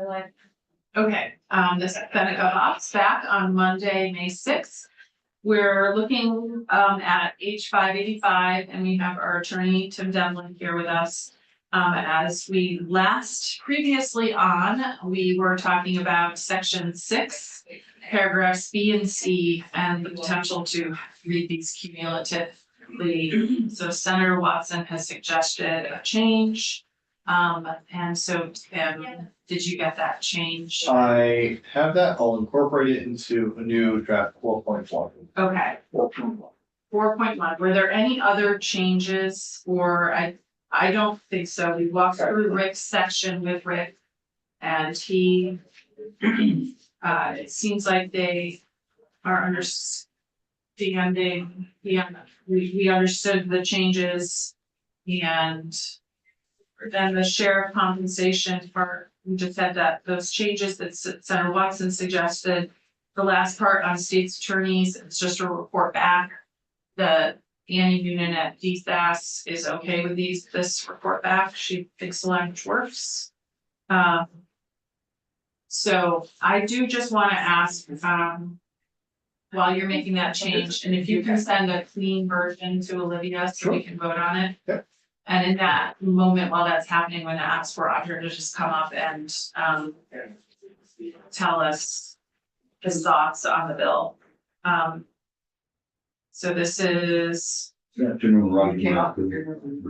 Okay, this is Seneca Ops back on Monday, May 6th. We're looking at H585 and we have our attorney Tim Demlin here with us. As we last previously on, we were talking about section 6, paragraphs B and C, and the potential to read these cumulatively. So Senator Watson has suggested a change. And so Tim, did you get that change? I have that. I'll incorporate it into a new draft 4.1. Okay. 4.1, were there any other changes or I don't think so. We walked through Rick's section with Rick and he, it seems like they are understanding, we understood the changes and then the sheriff compensation part, we just said that those changes that Senator Watson suggested, the last part on state's attorneys, it's just a report back. The Annie Noonan at DSAS is okay with this report back. She thinks the language works. So I do just want to ask, while you're making that change, and if you can send a clean version to Olivia so we can vote on it. Yep. And in that moment while that's happening, when I ask for Roger to just come up and tell us his thoughts on the bill. So this is. Good afternoon, Roger.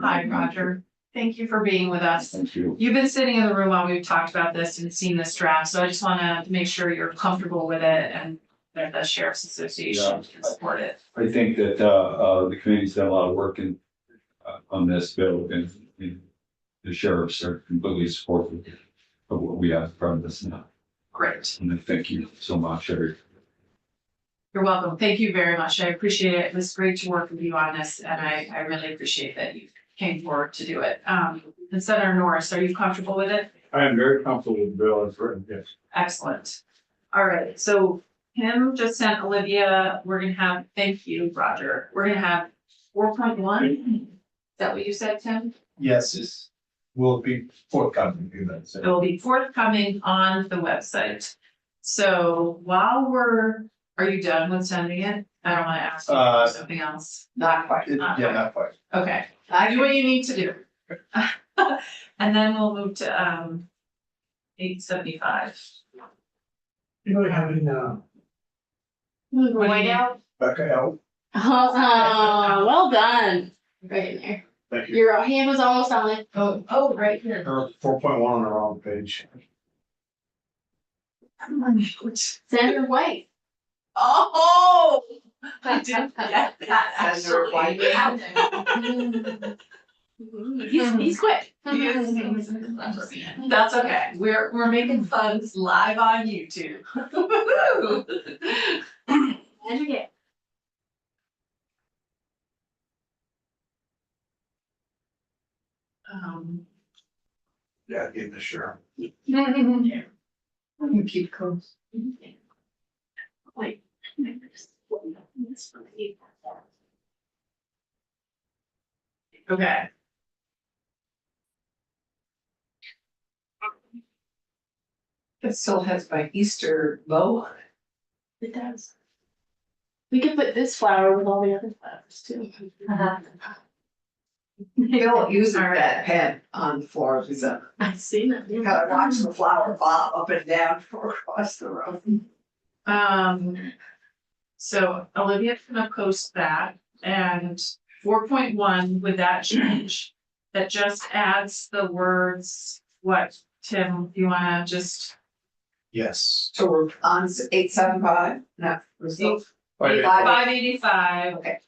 Hi, Roger. Thank you for being with us. Thank you. You've been sitting in the room while we've talked about this and seen this draft, so I just want to make sure you're comfortable with it and that the Sheriff's Association can support it. I think that the committee's done a lot of work on this bill, and the sheriffs are completely supportive of what we have in front of us now. Great. And I thank you so much, everyone. You're welcome. Thank you very much. I appreciate it. It was great to work with you on this, and I really appreciate that you came forward to do it. And Senator Norris, are you comfortable with it? I am very comfortable with the bill as written, yes. Excellent. All right, so Tim just sent Olivia, we're gonna have, thank you, Roger. We're gonna have 4.1. Is that what you said, Tim? yes, this will be forthcoming. It will be forthcoming on the website. So while are you done with sending it? I don't want to ask you for something else. Not quite. Yeah, not quite. Okay, do what you need to do. And then we'll move to 875. You really have any, White out? Becca L. Oh, well done. Right in there. Thank you. Your hand was almost on it. Oh, right here. 4.1 on the wrong page. Senator White. Oh, I didn't get that Senator White. actually. He's quick. That's okay. We're making fun live on YouTube. And you get. Yeah, give the sheriff. You keep close. Wait. Okay. It still has my Easter bow on it. It does. We could put this flower with all the other flowers too. Don't use that pen on the floor, because I've seen it. you gotta watch the flower bob up and down across the room. So Olivia's gonna post that and 4.1 with that change, that just adds the words, what, Tim, you wanna just? Yes. So we're on 875, no, we're still. 585. Okay.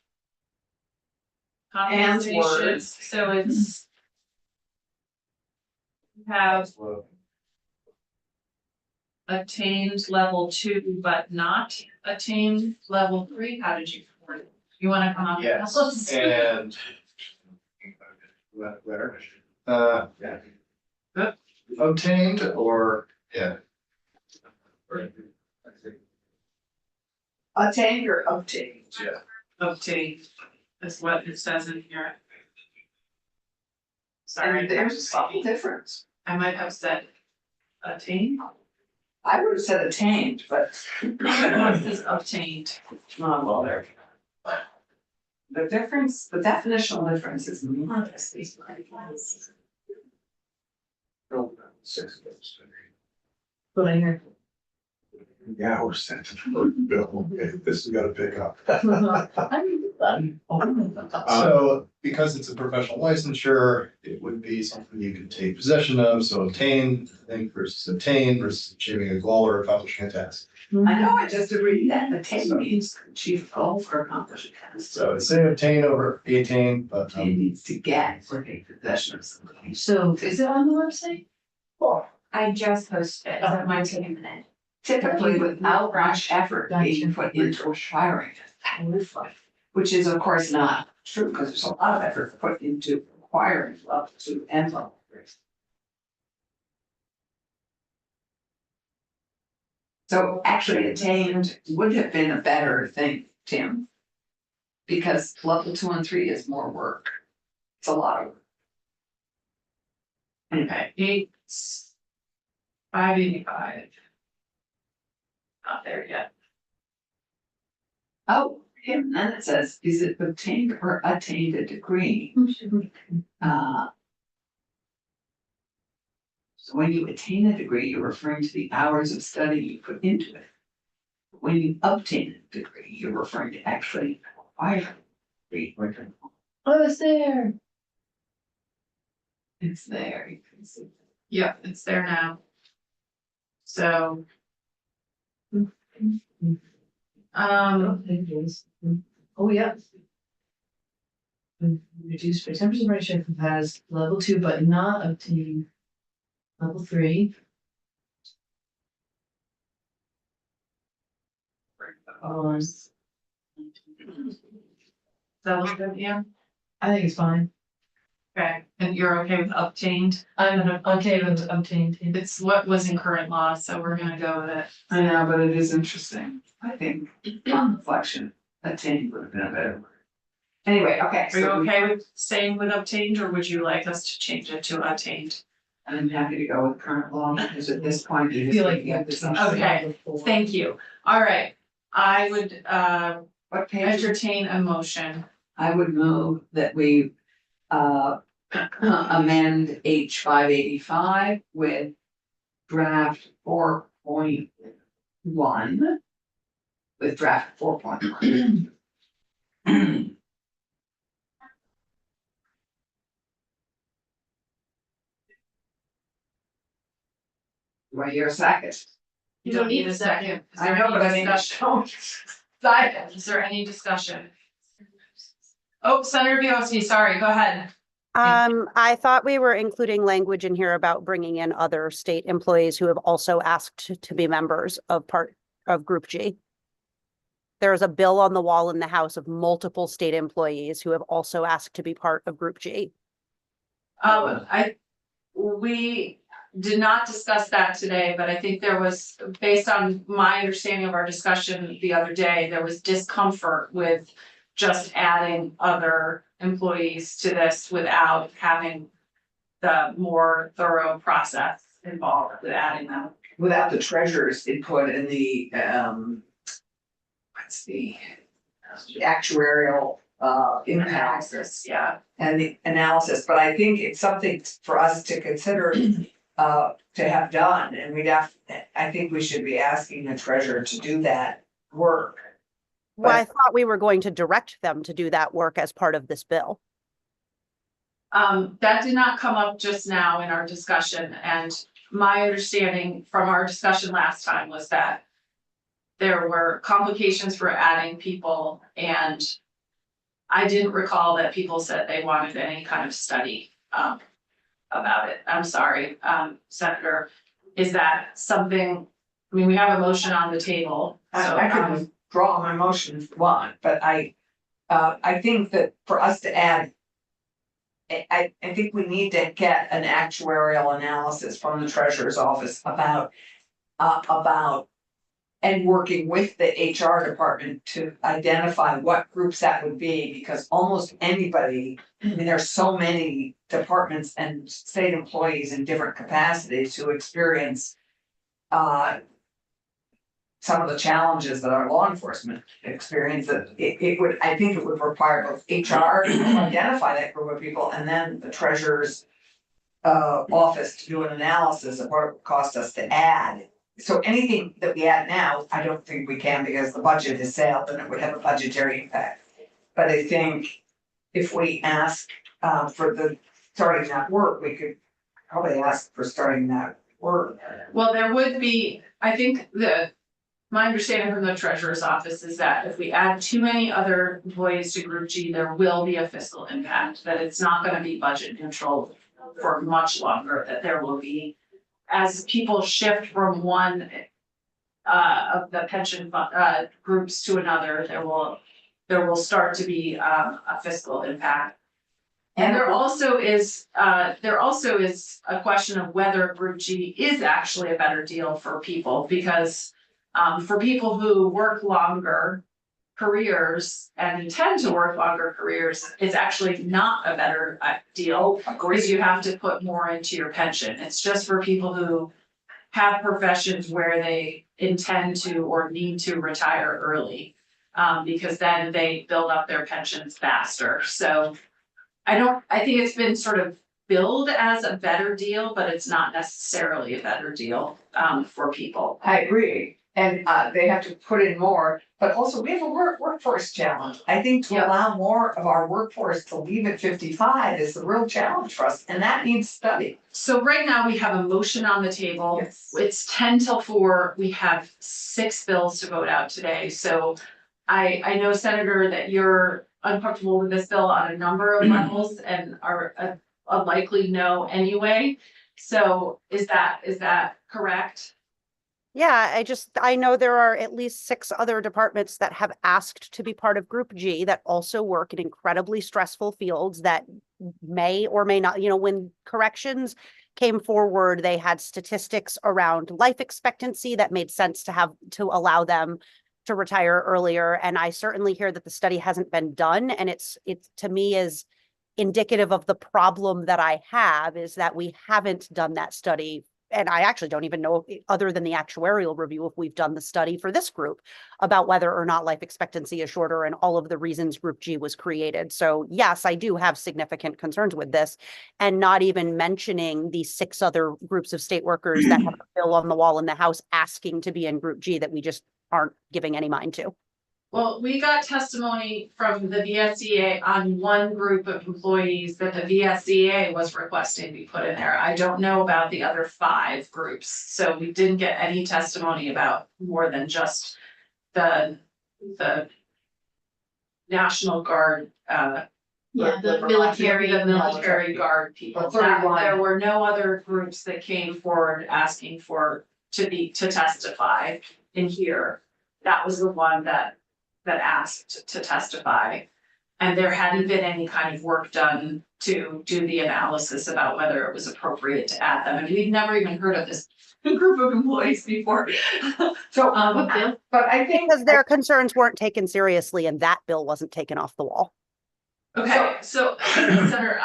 Compensation, words. so it's. Have attained level 2, but not attained level 3, how did you word it? You wanna come up? Yes, and. Where? Yeah. Good. Obtained or, yeah. Attained or obtained? Yeah. Obtained, is what it says in here. Sorry, And there's a subtle difference. I might have said Attain? I would have said attained, but. This is obtained. Oh, well, there. The difference, the definitional difference is. But I hear. Yeah, we're sent to the bill. Okay, this has got to pick up. So because it's a professional licensure, it would be something you could take possession of, so obtain, I think versus obtain versus achieving a goal or accomplishing a task. I know, I just agreed that attain means achieve goal or accomplish a task. So it's say obtain over attain, but Attain means to get or take possession of something. So is it on the website? I just posted it, so it might take a minute. Typically without much effort being put into acquiring it. Which is of course not true, because there's a lot of effort put into acquiring level 2 and level 3. So actually attained would have been a better thing, Tim. Because level 2 and 3 is more work. It's a lot of work. Okay, 585. Not there yet. Oh, and then it says, is it obtained or attained a degree? So when you attain a degree, you're referring to the hours of study you put into it. When you obtain a degree, you're referring to actually acquiring a degree. Oh, it's there. It's there, you can see. Yep, it's there now. So. Oh, yeah. Reduced by 10% ratio has level 2, but not obtain level 3. That was good, yeah, I think it's fine. okay, and you're okay with obtained? I'm okay with obtained. It's what was in current law, so we're gonna go with it. I know, but it is interesting. I think on reflection, attained would have been a better word. Anyway, okay, Are you so okay with staying with obtained, or would you like us to change it to attained? I'm happy to go with current law because at this point. I feel like you have this. Okay, Thank you. All right, I would What page? entertain a motion. I would move that we amend H 585 with draft 4.1. With draft 4.1. Do I hear a second? You don't need a second. Is there I know, any but I mean, discussion? Second. Is there any discussion? Oh, Senator Bielski, sorry, go ahead. I thought we were including language in here about bringing in other state employees who have also asked to be members of part of Group G. There's a bill on the wall in the House of multiple state employees who have also asked to be part of Group G. We did not discuss that today, but I think there was, based on my understanding of our discussion the other day, there was discomfort with just adding other employees to this without having the more thorough process involved with adding them. Without the treasurer's input and the what's the actuarial impacts Yeah, and the analysis, but I think it's something for us to consider to have done, and I think we should be asking the treasurer to do that work. Well, I thought we were going to direct them to do that work as part of this bill. that did not come up just now in our discussion, and my understanding from our discussion last time was that there were complications for adding people, and I didn't recall that people said they wanted any kind of study about it. I'm sorry, Senator, is that something, I mean, we have a motion on the table, so. I could withdraw my motion if you want, but I think that for us to add, I think we need to get an actuarial analysis from the treasurer's office about and working with the HR department to identify what groups that would be, because almost anybody, I mean, there's so many departments and state employees in different capacities who experience some of the challenges that our law enforcement experience, that it would, I think it would require both HR to identify that group of people and then the treasurer's office to do an analysis of what it would cost us to add. So anything that we add now, I don't think we can because the budget is sailed and it would have a budgetary impact. But I think if we ask for the starting that work, we could probably ask for starting that work. Well, there would be, I think my understanding from the treasurer's office is that if we add too many other employees to Group G, there will be a fiscal impact, that it's not gonna be budget neutral for much longer, that there will be, as people shift from one of the pension groups to another, there will start to be a fiscal impact. And there also is a question of whether Group G is actually a better deal for people, because for people who work longer careers and intend to work longer careers, it's actually not a better deal, because you have to put more into your pension. It's just for people who have professions where they intend to or need to retire early, because then they build up their pensions faster. So I think it's been sort of billed as a better deal, but it's not necessarily a better deal for people. I agree, and they have to put in more, but also we have a workforce challenge. I think to Yep. allow more of our workforce to leave at 55 is the real challenge for us, and that needs study. So right now we have a motion on the table. Yes. It's 10 till 4. We have 6 bills to vote out today. So I know, Senator, that you're uncomfortable with this bill on a number of levels and are a likely no anyway. So is that correct? Yeah, I know there are at least 6 other departments that have asked to be part of Group G that also work in incredibly stressful fields that may or may not, when corrections came forward, they had statistics around life expectancy that made sense to allow them to retire earlier. And I certainly hear that the study hasn't been done, and it's to me is indicative of the problem that I have, is that we haven't done that study. And I actually don't even know, other than the actuarial review, if we've done the study for this group about whether or not life expectancy is shorter and all of the reasons Group G was created. So yes, I do have significant concerns with this, and not even mentioning the 6 other groups of state workers that have a bill on the wall in the House asking to be in Group G that we just aren't giving any mind to. Well, we got testimony from the VSEA on one group of employees that the VSEA was requesting to be put in there. I don't know about the other 5 groups, so we didn't get any testimony about more than just the National Guard. Yeah, the military guard people. The 31. There were no other groups that came forward asking to testify in here. That was the one that asked to testify. And there hadn't been any kind of work done to do the analysis about whether it was appropriate to add them. And we'd never even heard of this group of employees before. So, Bill? but I think. Because their concerns weren't taken seriously and that bill wasn't taken off the wall. Okay, so Senator,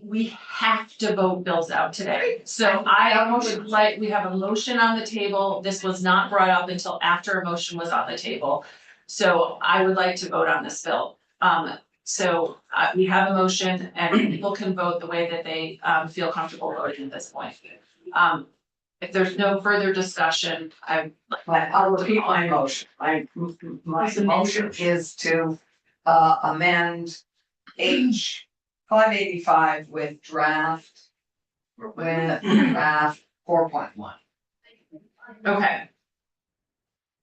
we have to vote bills out today. So we have a motion on the table. This was not brought up until after a motion was on the table. So I would like to vote on this bill. We have a motion and people can vote the way that they feel comfortable voting at this point. If there's no further discussion, I'll repeat my motion. My motion is to amend H 585 with draft 4.1. okay.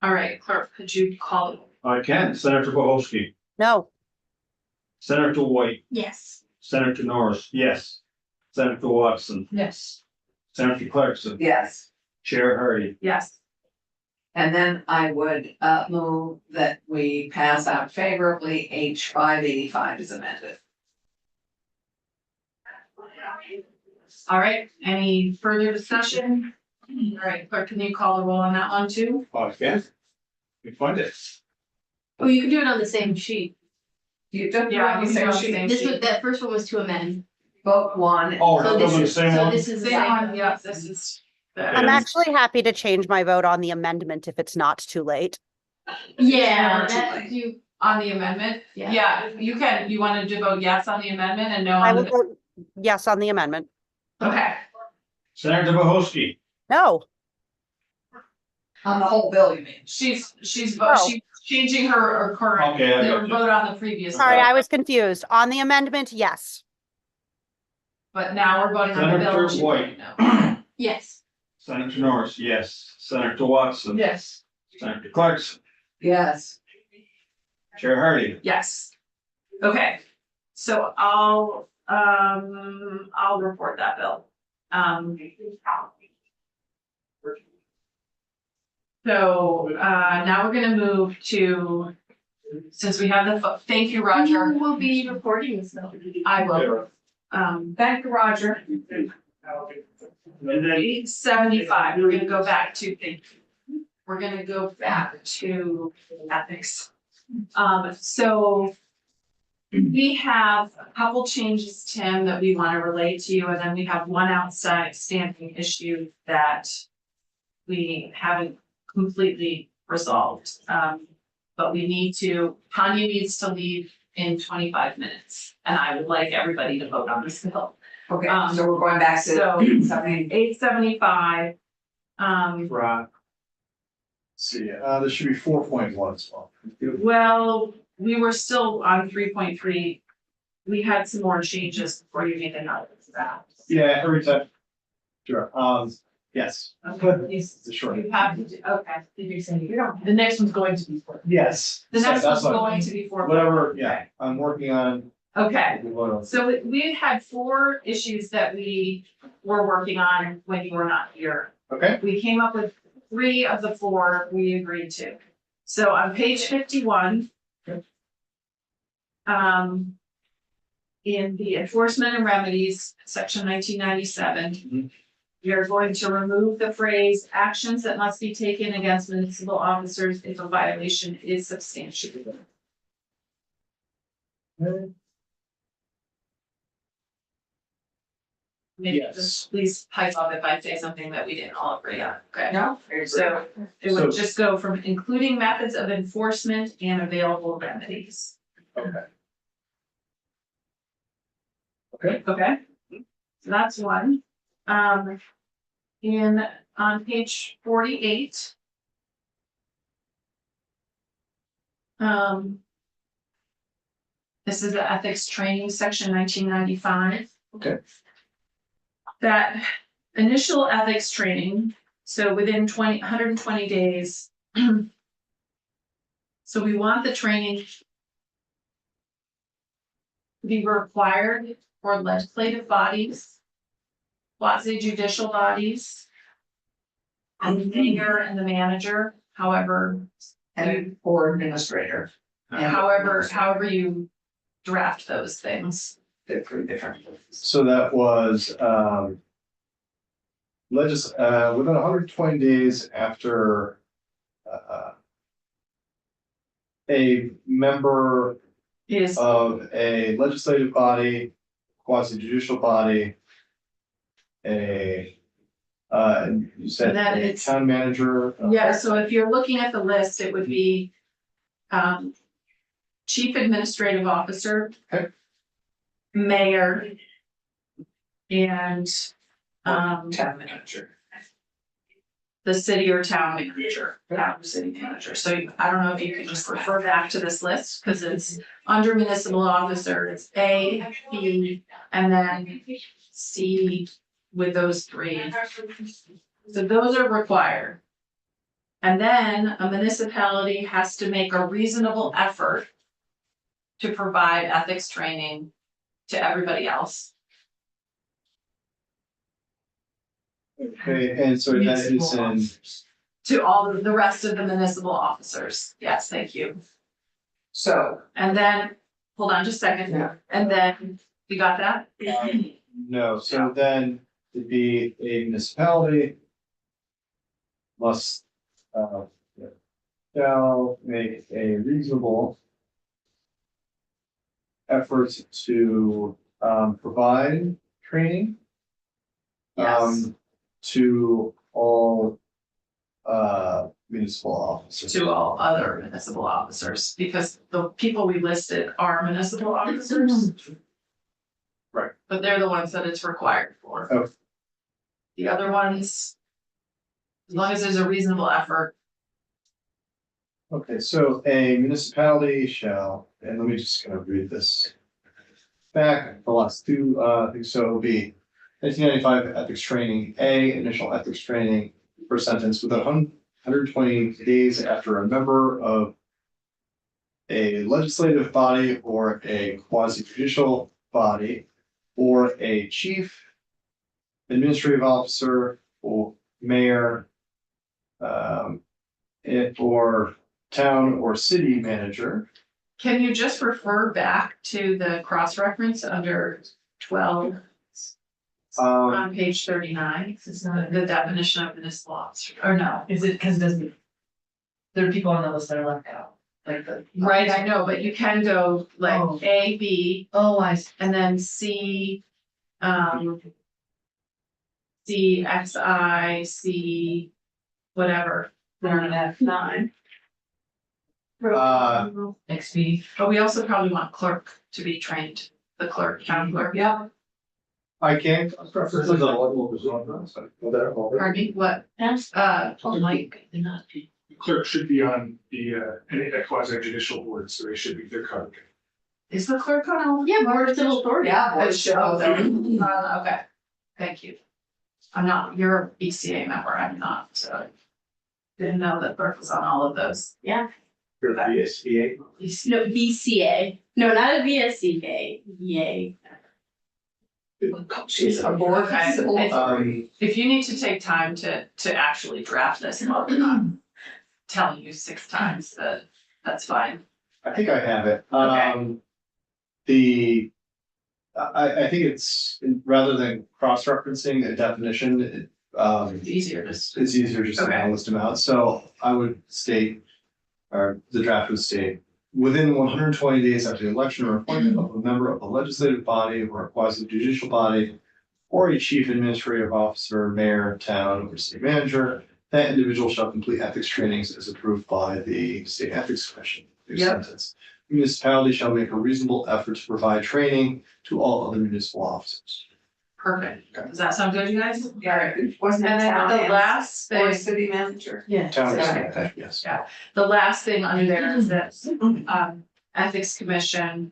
All right, clerk, could you call? I can. Senator Bohowski, No, Senator White, Yes. Senator Norris, yes. Senator Watson, Yes. Senator Clarkson, Yes, Chair Hardy. Yes. and then I would move that we pass out favorably H 585 as amended. All right, any further discussion? All right, clerk, can you call the roll on that one too? Oh, yeah. We find it. Oh, you can do it on the same sheet. You don't, Yeah, you we say can do she- the same This sheet. was, that first one was to amend. vote one. Oh, So we're this still the is, same so one? this is the Same same. one, yeah, this is. I'm actually happy to change my vote on the amendment if it's not too late. Yeah, Never too that late. you, On the amendment? Yeah. Yeah, you can, you wanted to vote yes on the amendment and no I on will the, vote yes on the amendment. okay. Senator Bohosky, No, On the whole bill, you mean? She's Oh. she's changing her current, Okay, I got her you. vote on the previous. sorry, vote. I was confused. On the amendment, yes. But now we're voting on the bill. Senator She White. voted no. yes. Senator Norris, yes. Senator Watson. Yes. Senator Clarkson, Yes. Chair Hardy. Yes. Okay, so I'll report that bill. So, now we're gonna move to, since we have the, thank you, Roger. Who will be recording this though? I will. Thank you, Roger. And then 875, we're gonna go back to, we're gonna go back to ethics. So we have a couple changes, Tim, that we want to relate to you, and then we have one outstanding issue that we haven't completely resolved. But we need to, Tanya needs to leave in 25 minutes, and I would like everybody to vote on this bill. Okay, so we're going back So- to 70. 875, Right. See, there should be 4.1 as well. well, we were still on 3.3. We had some more changes before you made a note of that. Yeah, every time. Sure, yes. Okay, It's a short. you have to do, okay. You're saying you don't, the next one's going to be for. Yes. The So next that's one's what- going to be 4. Whatever, yeah, I'm working on. Okay, the vote on- so we had 4 issues that we were working on when you were not here. Okay, We came up with 3 of the 4 we agreed to. So on page 51. In the enforcement and remedies, section 1997. Mhm. We are going to remove the phrase actions that must be taken against municipal officers if a violation is substantiated. Maybe Yes. just please pipe up if I say something that we didn't all agree on, okay? No? So it would So- just go from including methods of enforcement and available remedies. okay. Okay, so that's one. In, on page 48. This is the ethics training, section 1995. Okay. That initial ethics training, so within 120 days. So we want the training to be required for legislative bodies, quasi judicial bodies, and the mayor and the manager, however, And or administrator. And however you draft those things. They're 3 different. So that was, within 120 days after, a member Is, of a legislative body, quasi judicial body, you said And that a it's- town manager. yeah, so if you're looking at the list, it would be chief administrative officer. Okay. Mayor. And Town manager. the city or town manager, town or city manager. So I don't know if you can just refer back to this list, because it's under municipal officer, it's A, B, and then C with those 3. So those are required. And then a municipality has to make a reasonable effort to provide ethics training to everybody else. Okay, and so that is in, To all of the rest of the municipal officers. Yes, thank you. So, And then, hold on just a second. Yeah. And then, you got that? no, so then it'd be a municipality, must, shall make a reasonable effort to, provide training. Yes. To all, municipal officers. To all other municipal officers, because the people we listed are municipal officers. Right. But they're the ones that it's required for. Oh. The other ones, as long as there's a reasonable effort, Okay, so a municipality shall, and let me just kind of read this. Back, the last two, things, so it'll be 1995 ethics training, initial ethics training, first sentence, within 120 days after a member of a legislative body or a quasi judicial body or a chief administrative officer or mayor, or town or city manager. can you just refer back to the cross-reference under 12 on page 39? It's not, The definition of municipal officer, or no? is it, cause it doesn't. There are people on the list that are left out, like the. Right, I know, but you can go like Oh. A, B, Oh, I see. and then C, C, X, I, C, whatever. They're on F9. XP. But we also probably want clerk to be trained, the clerk, town clerk. Yeah. I can't. Pardon me, what? Like, Clerk should be on the, any quasi judicial board, so they should be their clerk. is the clerk on all? Yeah, board of civil authority. Yeah, It shows, okay, thank you. I'm not, you're a BCA member, I'm not, so. Didn't know that clerk was on all of those. Yeah. Your VSBA. No, VCA. No, not a VSCA. Yay. She's a board. Okay. civil If you need to take time to actually draft this, well, we're not telling you 6 times that, that's fine. I think I have it. Okay. I think it's, rather than cross-referencing a definition, It's easier to. it's easier just to Okay. list them out. So I would state, or the draft would state, within 120 days after the election or appointment of a member of a legislative body or a quasi judicial body, or a chief administrative officer, mayor, town, or city manager, that individual shall complete ethics trainings as approved by the state ethics commission. New Yep. sentence. Municipality shall make a reasonable effort to provide training to all other municipal officers. Perfect. Okay. Does that sound good, you guys? Yeah, wasn't it And then town the and- last Or thing, city manager. Yeah. Town, Okay. yes. the last thing under there is that, ethics commission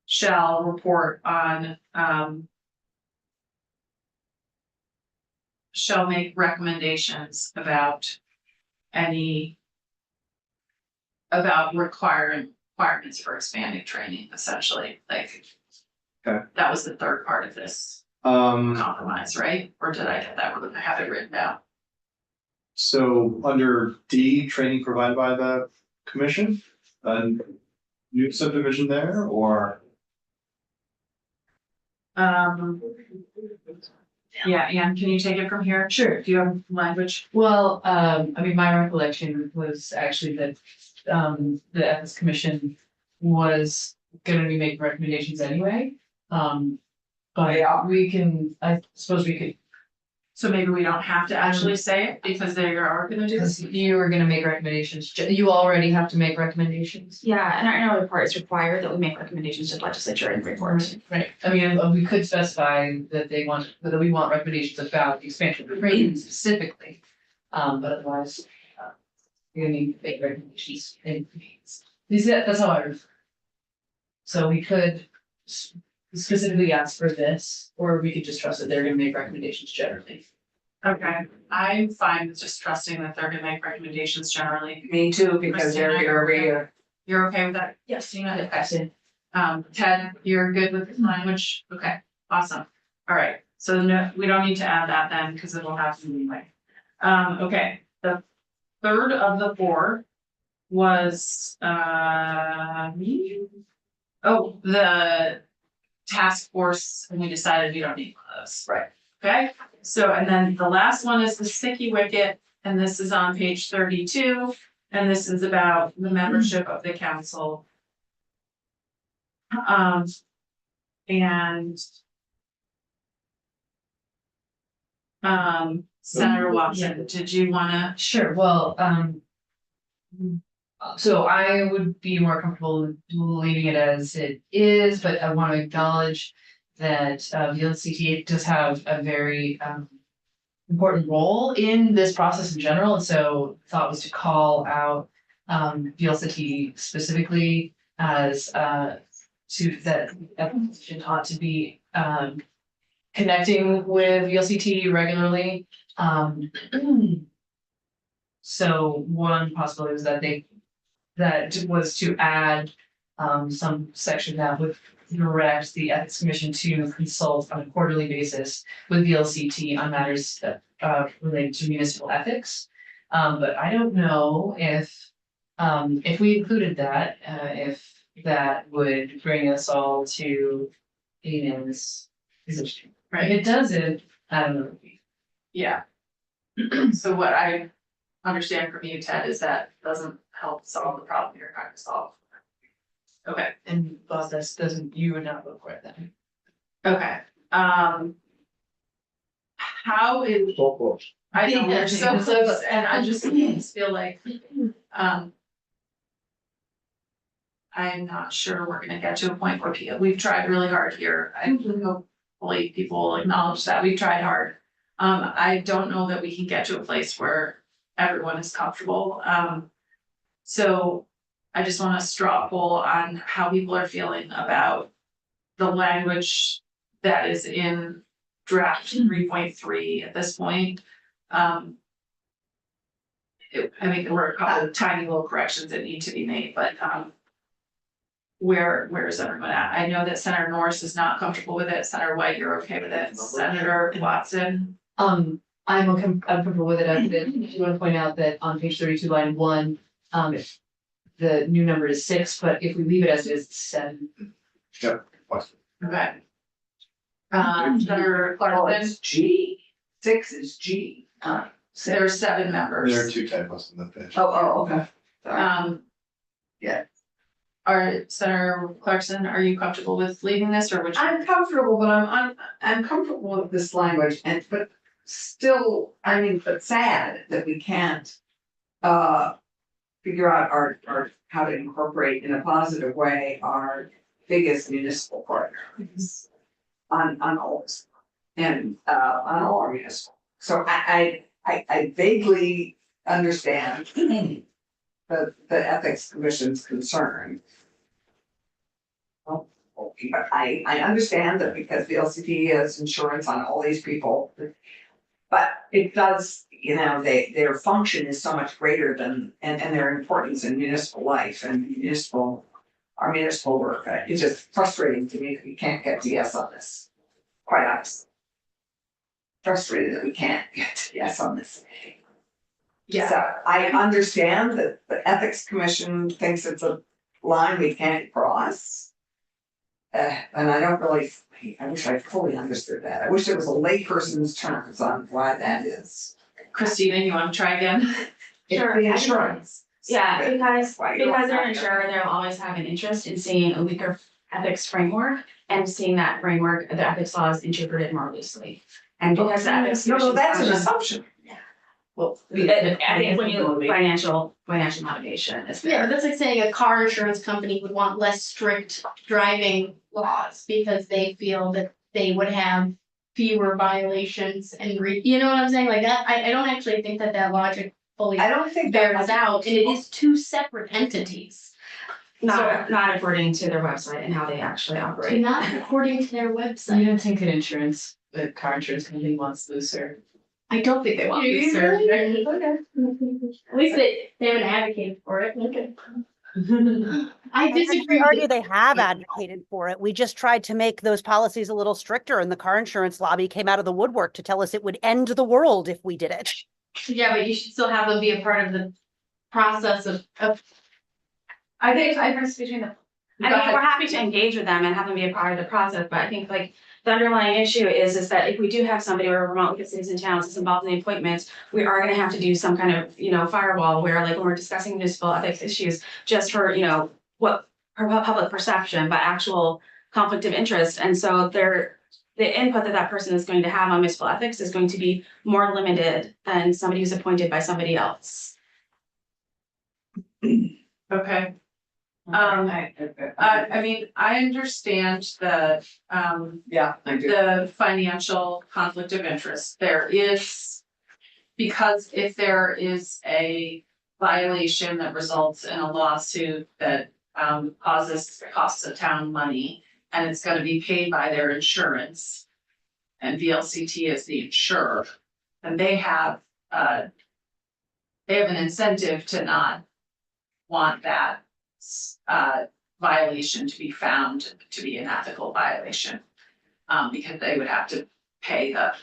shall report on, shall make recommendations about any about requirements for expanding training, essentially, like. Okay. That was the third part of this compromise, right? Or did I get that wrong? I have it written down. So under D, training provided by the commission, a new subdivision there, or? Yeah, Anne, can you take it from here? Sure. Do you have language? Well, I mean, my recollection was actually that, the ethics commission was gonna be making recommendations anyway. But Yeah. we can, I suppose we could, So maybe we don't have to actually say it because they are gonna do because this. you were gonna make recommendations, you already have to make recommendations. Yeah, and our annual report is required that we make recommendations to the legislature and report. Right, I mean, we could specify that they want, that we want recommendations about the expansion of training specifically. But otherwise, you're gonna need to make recommendations in that's how I refer. So we could specifically ask for this, or we could just trust that they're gonna make recommendations generally. Okay, I'm fine with just trusting that they're gonna make recommendations generally. Me too, because they're Christina, here every year. You're okay with that? Yes. Okay. Ted, you're good with the language? Okay, awesome. All right, so no, we don't need to add that then, because it'll happen anyway. Okay, the third of the 4 was, the task force, and we decided we don't need one of those. Right. Okay, so, and then the last one is the sticky wicket. and this is on page 32, and this is about the membership of the council. And Senator Watson, did you wanna? Sure, well, so I would be more comfortable leaving it as it is, but I want to acknowledge that VLCT does have a very important role in this process in general, and so thought was to call out VLCT specifically as to that position ought to be connecting with VLCT regularly. So one possibility was that was to add some section that would direct the Ethics Commission to consult on a quarterly basis with VLCT on matters that related to municipal ethics. But I don't know if we included that, if that would bring us all to a unanimous position. If it doesn't, I don't know. Yeah. So what I understand from you, Ted, is that doesn't help solve the problem you're trying to solve. Okay, And boss, that doesn't, you would not vote for it then. okay, how is, So close. I know, Yeah, we're so it's so close, close. and I just feel like, I'm not sure we're gonna get to a point where we've tried really hard here. I hopefully people acknowledge that we've tried hard. I don't know that we can get to a place where everyone is comfortable. So I just want a straw poll on how people are feeling about the language that is in draft 3.3 at this point. I mean, there were a couple of tiny little corrections that need to be made, but where is everyone at? I know that Senator Norris is not comfortable with it. Senator White, you're okay with it. Senator Watson? I'm comfortable with it. I do want to point out that on page 32, line 1, the new number is 6, but if we leave it as it is, it's 7. Okay. Senator Oh, Clarkson, it's G, 6 is G. there are 7 members. There are 2 typos in the page. Okay. Sorry. Yeah. Are Senator Clarkson, are you comfortable with leaving this, or would you? I'm comfortable, but I'm comfortable with this language but still, I mean, but sad that we can't figure out our how to incorporate in a positive way our biggest municipal partners on all this and on all our municipal. So I vaguely understand the Ethics Commission's concern. But I understand that because the LCP has insurance on all these people. But it does, their function is so much greater than, and their importance in municipal life and our municipal work. It's just frustrating to me that we can't get to yes on this, quite honestly. Frustrated that we can't get to yes on this. Yeah, So I understand that the Ethics Commission thinks it's a line we can't cross. And I don't really, I wish I fully understood that. I wish there was a layperson's terms on why that is. Christina, you want to try again? It's the insurance. Yeah, because Why you don't they're have an that. insurer, they'll always have an interest in seeing a weaker ethics framework and seeing that framework, the ethics laws interpreted more loosely. And because the ethics. No, that's an Commission's assumption. Well, I think when you financial motivation is. Yeah, but that's like saying a car insurance company would want less strict driving laws because they feel that they would have fewer violations and you know what I'm saying, like that, I don't actually think that logic fully I don't think that bears out, and it is 2 separate entities. Not according to their website and how they actually operate. Not according to their I website. don't think the car insurance company wants looser. I don't think they want You to serve. really? Okay. At least they haven't advocated for it, okay. I I disagree. actually argue they have advocated for it. We just tried to make those policies a little stricter, and the car insurance lobby came out of the woodwork to tell us it would end the world if we did it. Yeah, but you should still have them be a part of the process of. I think I difference between the. I mean, we're happy to engage with them and have them be a part of the process, but I think like the underlying issue is that if we do have somebody where Vermont League of Cities and Towns is involved in the appointments, we are gonna have to do some kind of, firewall where like when we're discussing municipal ethics issues, just for, what public perception, but actual conflict of interest. And so the input that person is going to have on municipal ethics is going to be more limited than somebody who's appointed by somebody else. Okay. I mean, I understand Yeah, I do. the financial conflict of interest. There is, because if there is a violation that results in a lawsuit that costs the town money, and it's gonna be paid by their insurance, and VLCT is the insurer, and they have an incentive to not want that violation to be found to be an ethical violation. Because they would have to pay the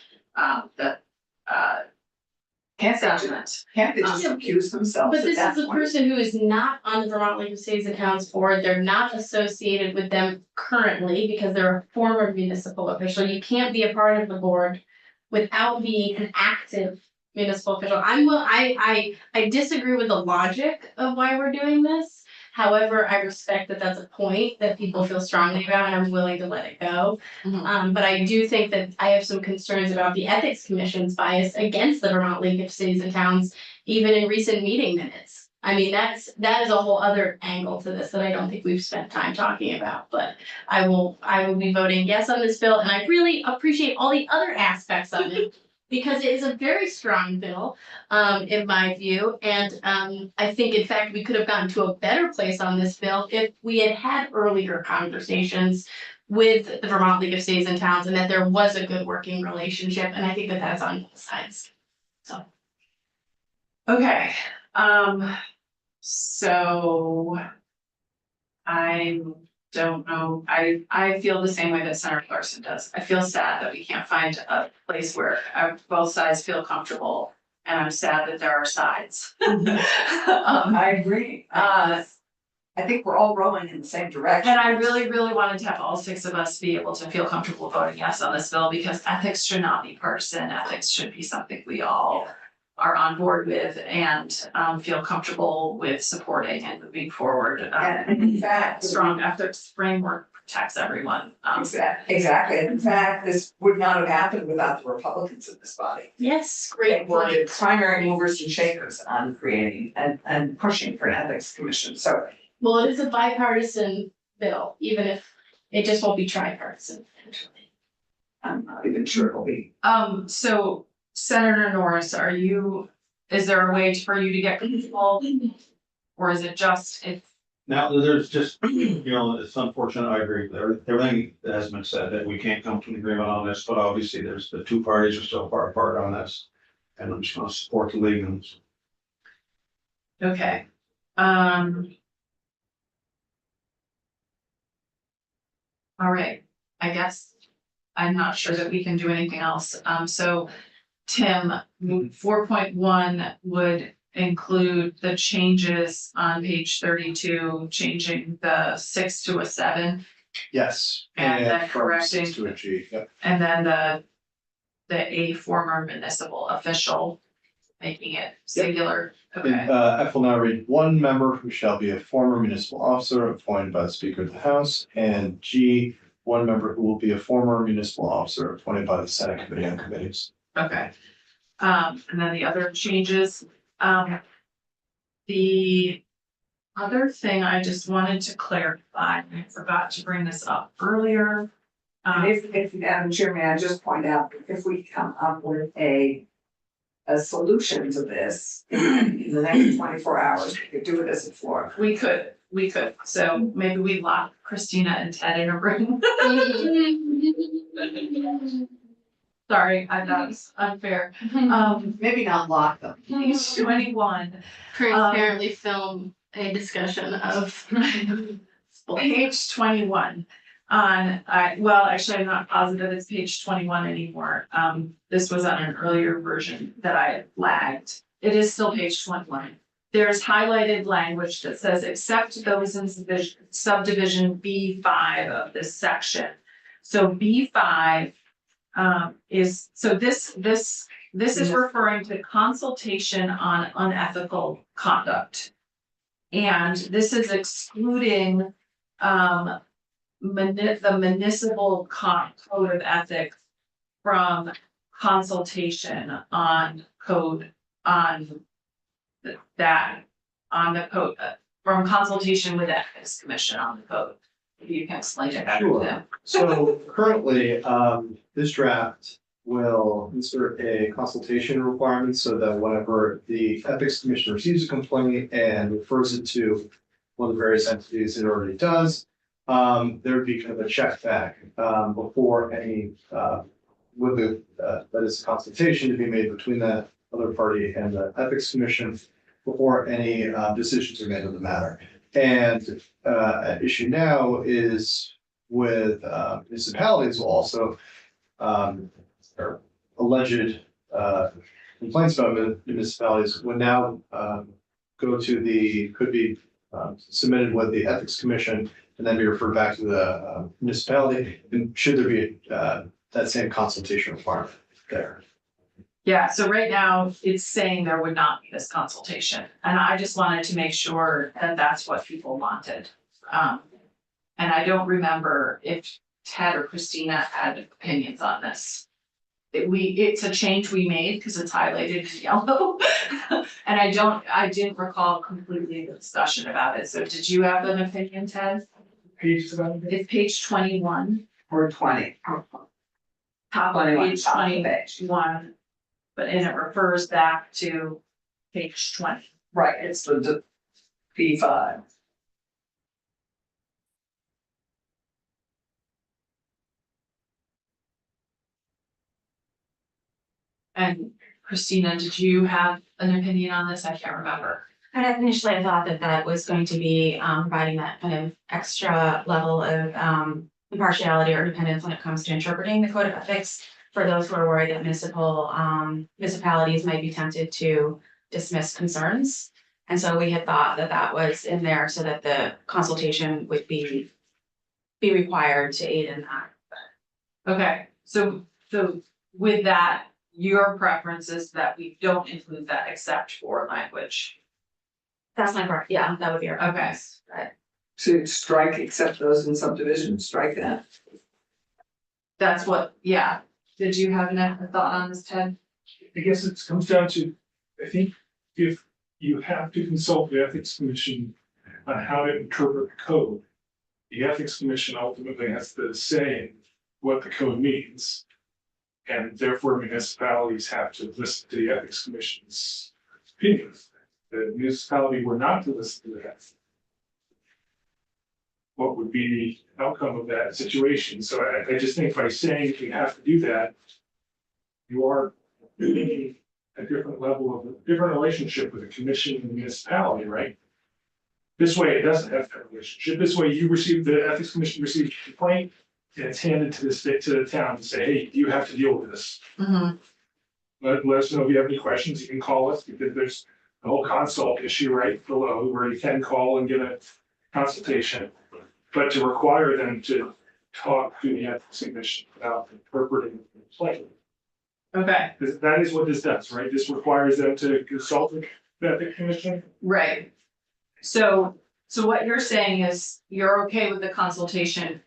Can't they just, settlement. can't they just accuse themselves But at this that is a point? person who is not on the Vermont League of Cities and Towns board. They're not associated with them currently because they're a former municipal official. You can't be a part of the board without being an active municipal official. I disagree with the logic of why we're doing this. However, I respect that that's a point that people feel strongly about, and I'm willing to let it go. But I do think that I have some concerns about the Ethics Commission's bias against the Vermont League of Cities and Towns, even in recent meeting minutes. I mean, that is a whole other angle to this that I don't think we've spent time talking about, but I will be voting yes on this bill, and I really appreciate all the other aspects of it. Because it is a very strong bill, in my view, and I think in fact we could have gotten to a better place on this bill if we had had earlier conversations with the Vermont League of Cities and Towns, and that there was a good working relationship, and I think that that's on both sides. So. Okay, so I don't know, I feel the same way that Senator Larson does. I feel sad that we can't find a place where both sides feel comfortable, and I'm sad that there are sides. I agree. I think we're all rowing in the same direction. And I really, really wanted to have all 6 of us be able to feel comfortable voting yes on this bill, because ethics should not be partisan. Ethics should be something we all are on board with and feel comfortable with supporting and moving forward. And in fact, Strong ethics framework protects everyone. exactly. In fact, this would not have happened without the Republicans in this body. Yes, They great were the point. primary movers and shakers on creating and pushing for an ethics commission. So Well, it is a bipartisan bill, even if it just won't be tripartisan eventually. I'm not even sure it'll be. So Senator Norris, is there a way for you to get control? Or is it just if? Now, there's just, it's unfortunate, I agree with everything that has been said, that we can't come to an agreement on this, but obviously there's the 2 parties are still far apart on this. And I'm just gonna support the league and Okay. All right, I guess I'm not sure that we can do anything else. So Tim, 4.1 would include the changes on page 32, changing the 6 to a 7, Yes. And then from correcting- 6 to a G, yep. and then the former municipal official, making it singular. Okay. F will now read 1 member who shall be a former municipal officer appointed by the Speaker of the House, and G, 1 member who will be a former municipal officer appointed by the Senate Committee on Committees. Okay. And then the other changes, the other thing I just wanted to clarify, I forgot to bring this up earlier. And if Madam Chair, may I just point out, if we come up with a solution to this in the next 24 hours, we could do it as a floor. We could, so maybe we lock Christina and Ted in a room. Sorry, I thought it was unfair. Maybe not lock them. Page 21. Transparently film a discussion of. Page 21 actually, I'm not positive it's page 21 anymore. This was on an earlier version that I lagged. It is still page 21. There's highlighted language that says, except those in subdivision B5 of this section. So B5 is, so this is referring to consultation on unethical conduct. And this is excluding the municipal code of ethics from consultation on code on that, on the code, from consultation with ethics commission on the code. If you can explain it better to them. So currently, this draft will insert a consultation requirement so that whenever the ethics commission receives a complaint and refers it to one of the various entities it already does, there would be kind of a check back, before any, with the, that is a consultation to be made between that other party and the ethics commission before any, decisions are made on the matter. And, at issue now is with, municipalities will also, or alleged, complaints about municipalities would now, go to the, could be, submitted with the ethics commission and then be referred back to the, municipality. And should there be, that same consultation requirement there? Yeah, so right now it's saying there would not be this consultation, and I just wanted to make sure that that's what people wanted. And I don't remember if Ted or Christina had opinions on this. It's a change we made because it's highlighted in yellow. And I didn't recall completely the discussion about it, so did you have an opinion, Ted? Pages about it? It's page 21. Or 20. Top of 21, page top of the page. 21. But and it refers back to page 20. Right, it's the P5. And Christina, did you have an opinion on this? I can't remember. And initially I thought that that was going to be providing that kind of extra level of impartiality or independence when it comes to interpreting the code of ethics for those who are worried that municipalities might be tempted to dismiss concerns. And so we had thought that that was in there so that the consultation would be required to aid in that. Okay, so with that, your preference is that we don't include that except for language. That's my part, yeah, that would be our Okay. preference, right? To strike except those in subdivision, strike that. That's what, yeah. Did you have a thought on this, Ted? I guess it comes down to, I think if you have to consult the ethics commission on how to interpret the code, the ethics commission ultimately has to say what the code means. And therefore municipalities have to listen to the ethics commission's opinion. The municipality were not to listen to that. What would be the outcome of that situation? So I just think by saying you have to do that, you are building a different level of, a different relationship with the commission and the municipality, right? This way, it doesn't have that relationship. This way, you receive, the ethics commission receives a complaint, and it's handed to the state, to the town, and say, hey, you have to deal with this. Mm-hmm. Let us know if you have any questions. You can call us, because there's the whole consult issue right below where you can call and get a consultation. But to require them to talk to the ethics commission about interpreting the complaint. Okay, Because that is what this does, right? This requires them to consult with the ethics commission. right. So what you're saying is you're okay with the consultation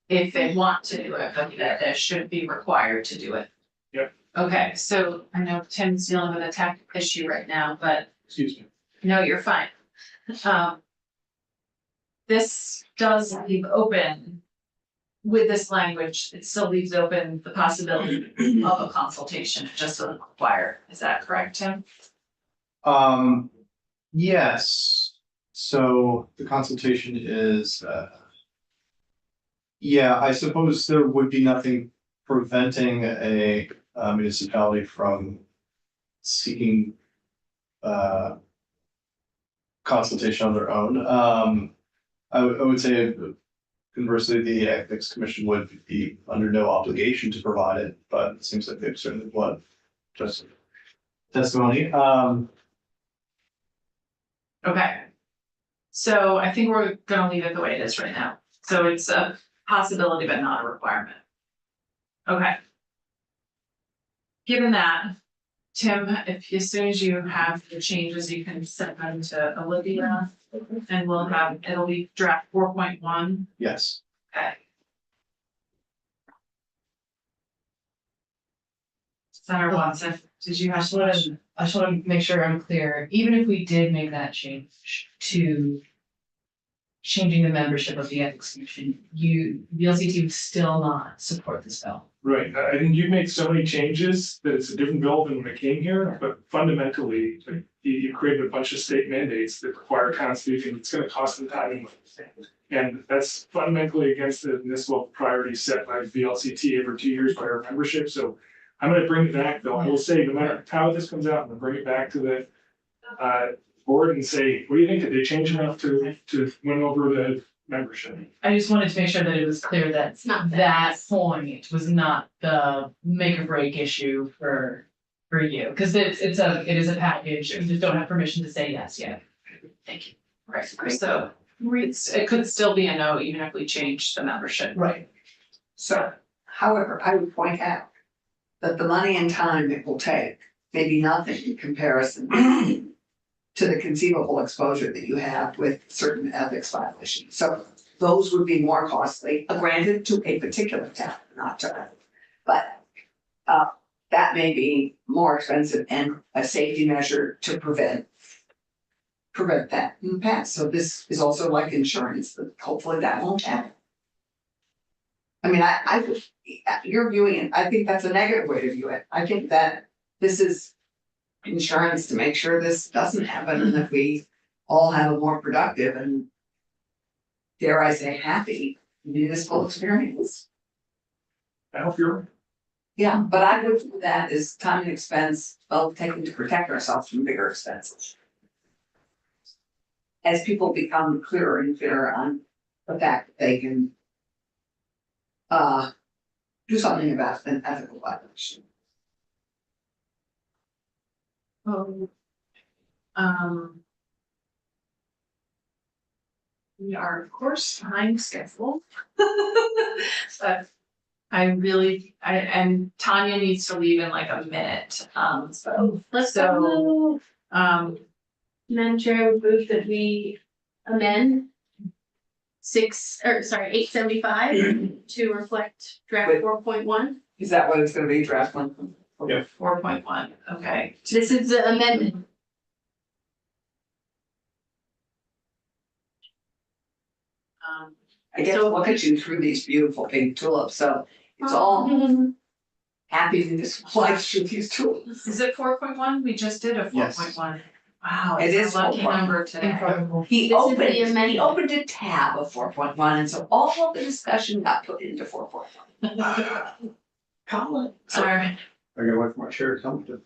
if they want to do it, but that they should be required to do it. Yep. Okay, so I know Tim's dealing with a tech issue right now, but Excuse me. no, you're fine. This does leave open, with this language, it still leaves open the possibility of a consultation, it just doesn't require, is that correct, Tim? Yes, so the consultation is, yeah, I suppose there would be nothing preventing a municipality from seeking consultation on their own. I would say conversely, the ethics commission would be under no obligation to provide it, but it seems like they've certainly want just testimony. Okay. So I think we're gonna leave it the way it is right now. So it's a possibility, but not a requirement. Okay. Given that, Tim, if as soon as you have the changes, you can send them to Olivia. And we'll have, it'll be draft 4.1. Yes. Okay. Senator Watson, did you have? I just wanna make sure I'm clear, even if we did make that change to changing the membership of the ethics commission, VLCT would still not support this bill. Right, I think you made so many changes that it's a different bill than when it came here, but fundamentally, like, you created a bunch of state mandates that require towns to do things, it's gonna cost them time and money. And that's fundamentally against the municipal priorities set by VLCT every 2 years by our membership, so I'm gonna bring it back, though, I will say, no matter how this comes out, I'm gonna bring it back to the board and say, what do you think, did they change enough to win over the membership? I just wanted to make sure that it was clear that It's not that point was not the make or break issue for you, because it is a package, you just don't have permission to say yes yet. Thank you. Right, so it could still be a no, even if we change the membership. Right. So, however, I would point out that the money and time it will take may be nothing in comparison to the conceivable exposure that you have with certain ethics violations. So those would be more costly, granted to a particular town, not to others. But that may be more expensive and a safety measure to prevent that in the past. So this is also like insurance, but hopefully that won't happen. I mean, you're viewing it, I think that's a negative way to view it. I think that this is insurance to make sure this doesn't happen and that we all have a more productive and, dare I say, happy municipal experience. I hope you're right. Yeah, but I would view that as time and expense, well, taken to protect ourselves from bigger expenses. As people become clearer and clearer on the fact that they can do something about an ethical violation. We are, of course, time scheduled. But and Tanya needs to leave in like a minute, so. Let's So, go. Madam Chair, I would move that we amend 875 to reflect draft Wait. 4.1. Is that what it's gonna be, draft one? 4.1, okay. This is the amendment. I get to So- look at you through these beautiful pink tulips, so it's all happy to just fly through these tulips. Is it 4.1? We just did a Yes. 4.1. Wow, It it's is a lucky 4.1. number today. Incredible. He This is the he amendment. opened a tab of 4.1, and so all of the discussion got put into 4.1. Colin. Sorry. I gotta wait for my chair to come to.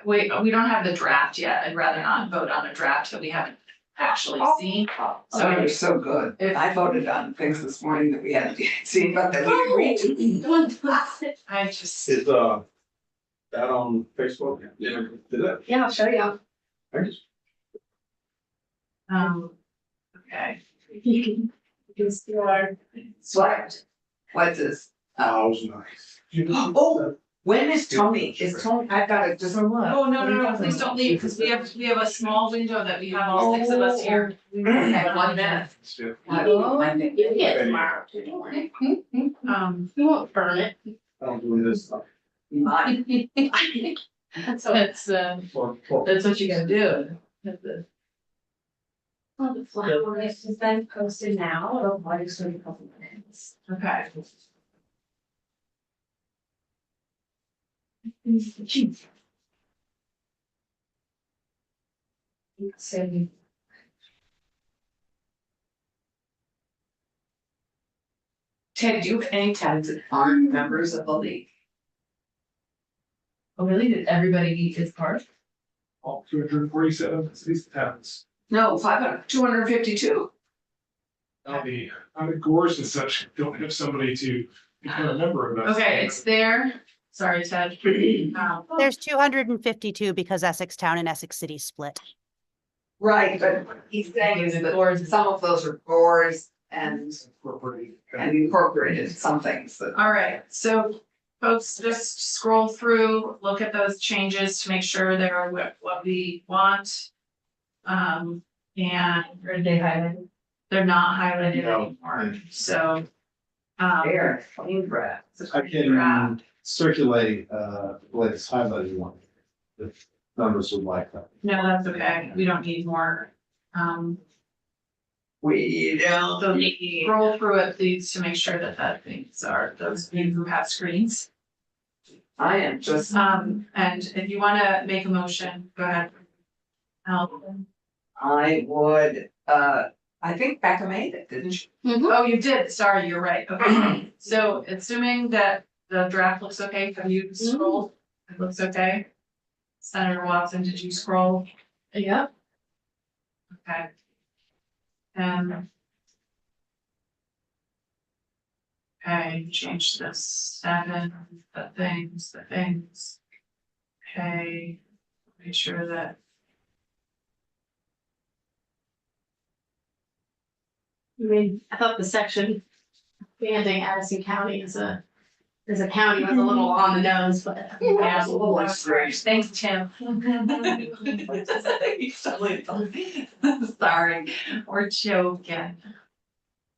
We don't have the draft yet. I'd rather not vote on a draft that we haven't actually seen. So you're so good. I voted on things this morning that we hadn't seen, but that we agreed to. I just, Is that on Facebook? Yeah. Did it? Yeah, I'll show you. okay. You can see our. Sweat. What's this? That was nice. Oh, when is Tony? I've got to just. Oh, no, please don't leave, because we have a small window that we have all 6 of us here. Okay, 1 minute. You can get it tomorrow, too, don't worry. You won't burn it. I'm doing this stuff. Mine. So That's what you gotta do. all the flowers has been posted now. It'll probably just be a couple minutes. Okay. Ted, do you have any tenants that aren't members of the league? Oh, really? Did everybody eat his part? All 247 cities and towns. No, 252. The gores and such don't have somebody to become a member of that. Okay, it's there. Sorry, Ted. There's 252 because Essex Town and Essex City split. Right, but he's saying is The that gores. some of those are gores and incorporated some things that. All right, so folks, just scroll through, look at those changes to make sure they're what we want. And Are they highlighted? they're not highlighted No. anymore, so. There, clean breath. it's a I clean draft. can circulate, the latest highlighted one. If numbers would like that. No, that's okay, we don't need more. We don't. So scroll through it, please, to make sure that things are, those of you who have screens. I am just, And if you wanna make a motion, go ahead. I would, I think Becca made it, didn't she? Oh, you did, sorry, you're right, okay. So assuming that the draft looks okay, have you scrolled? It looks okay? Senator Watson, did you scroll? Yep. Okay. Okay, change this 7, the things. Okay, make sure that. I mean, I thought the section banding Addison County is a county was a little on the nose, but. Yeah, It's a little strange. Thanks, Tim. Sorry, we're joking.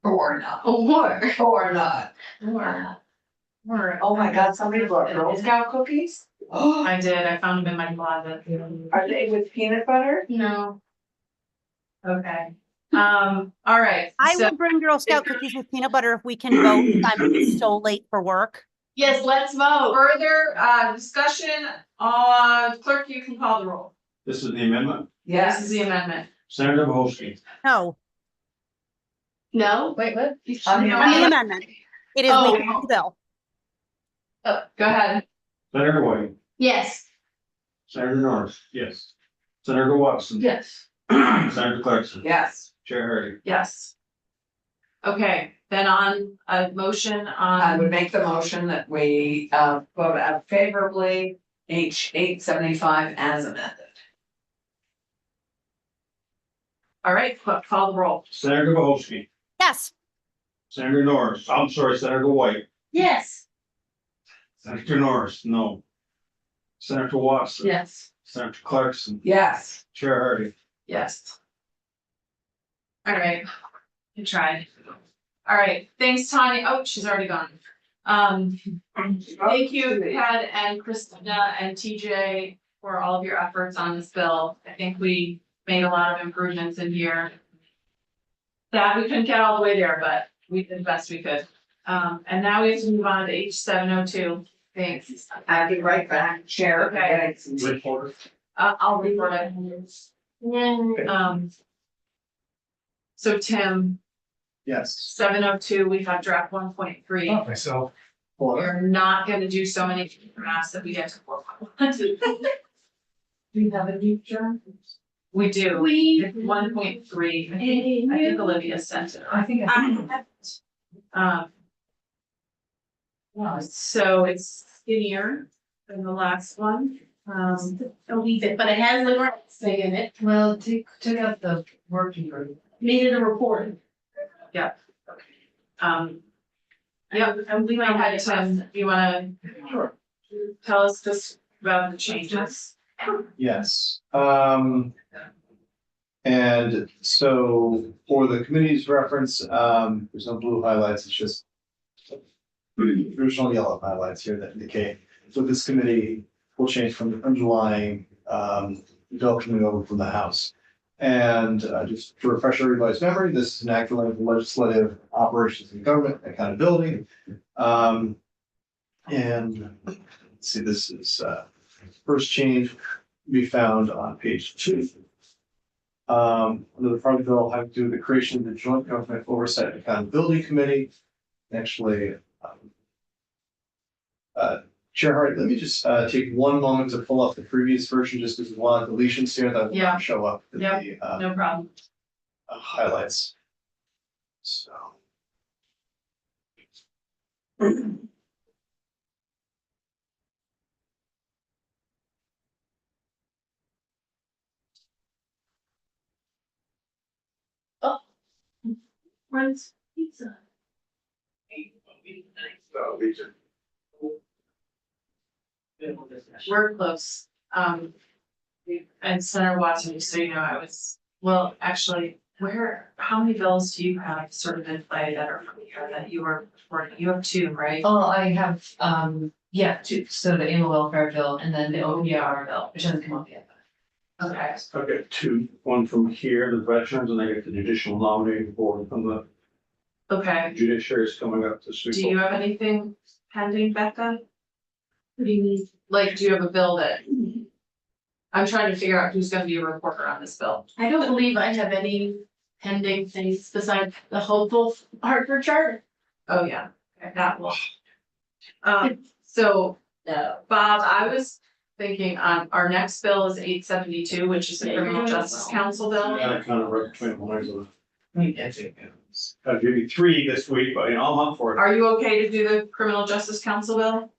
Or not, Or not. We're. Oh my God, somebody brought Girl Scout cookies? Oh, I did, I found them in my closet. are they with peanut butter? no. Okay, all right. I so- would bring Girl Scout cookies with peanut butter if we can vote. I'm so late for work. Yes, let's vote. Further, discussion, clerk, you can call the roll. This is the amendment. This is Yes. the amendment. Senator Bohosky, No, No? Wait, what? On the on the amendment. It is Oh. legal to bill. Go ahead. Senator White, Yes. Senator Norris. Yes. Senator Watson. Yes. Senator Clarkson. Yes, Chair Hardy. Yes. Okay, then on a motion I would on, make the motion that we vote out favorably H 875 as amended. all right, call the roll. Senator Bohosky, Yes, Senator Norris, I'm sorry, Senator White, Yes. Senator Norris, no. Senator Watson. Yes. Senator Clarkson, Yes. Chair Hardy. Yes. All right, you tried. All right, thanks, Tanya. Oh, she's already gone. Thank you, Pat and Christina and TJ for all of your efforts on this bill. I think we made a lot of improvements in here. That we couldn't get all the way there, but we did the best we could. And now we have to move on to H 702. Thanks. I'll be right back, Chair. Okay. Reporter. I'll report it. So Tim, Yes. 702, we have draft 1.3. Myself. We're not gonna do so many drafts that we get to 4.1. We have a new term. We do. We. It's 1.3. I think Olivia sent it. I think So it's skinnier than the last one. I'll leave it, but it has the grants thing in it. well, take out the working group. Made it a report. Yeah, and we might have Tim, you wanna tell us just about the changes? Yes, and so for the committee's reference, there's no blue highlights, it's just traditional yellow highlights here that indicate, so this committee will change from the underlying, bill coming over from the House. And just to refresh everybody's memory, this is an act related to legislative operations and government accountability. And let's see, this is first change we found on page 2. Under the part of the bill having to do with the creation of the Joint Government Oversight and Accountability Committee. Actually, Chair Hart, let me just take one moment to pull up the previous version, just because a lot of deletions here that will Yeah. not show up in Yep. the No problem. highlights. So. When's So we just. We're close. And Senator Watson, just so you know, well, actually, how many bills do you have sort of in play that are from here that you were reporting? You have two, right? Oh, I have, yeah, two, so the animal welfare bill and then the OPR bill, which hasn't come up yet. Okay. I've got two, one from here, the veterans, and I get the judicial nominating board from the Okay. judiciary is coming up this week. Do you have anything pending, Becca? What do you mean? Like, do you have a bill that? I'm trying to figure out who's gonna be a reporter on this bill. I don't believe I have any pending things besides the hopeful Hartford charter. Oh, yeah, okay, that will. So, Bob, I was thinking on our next bill is 872, which is the Yeah, you're Criminal doing Justice well. Council bill. Yeah, I kind of read between the lines of it. I'll give you three this week, but you know, I'm up for it. Are you okay to do the Criminal Justice Council bill?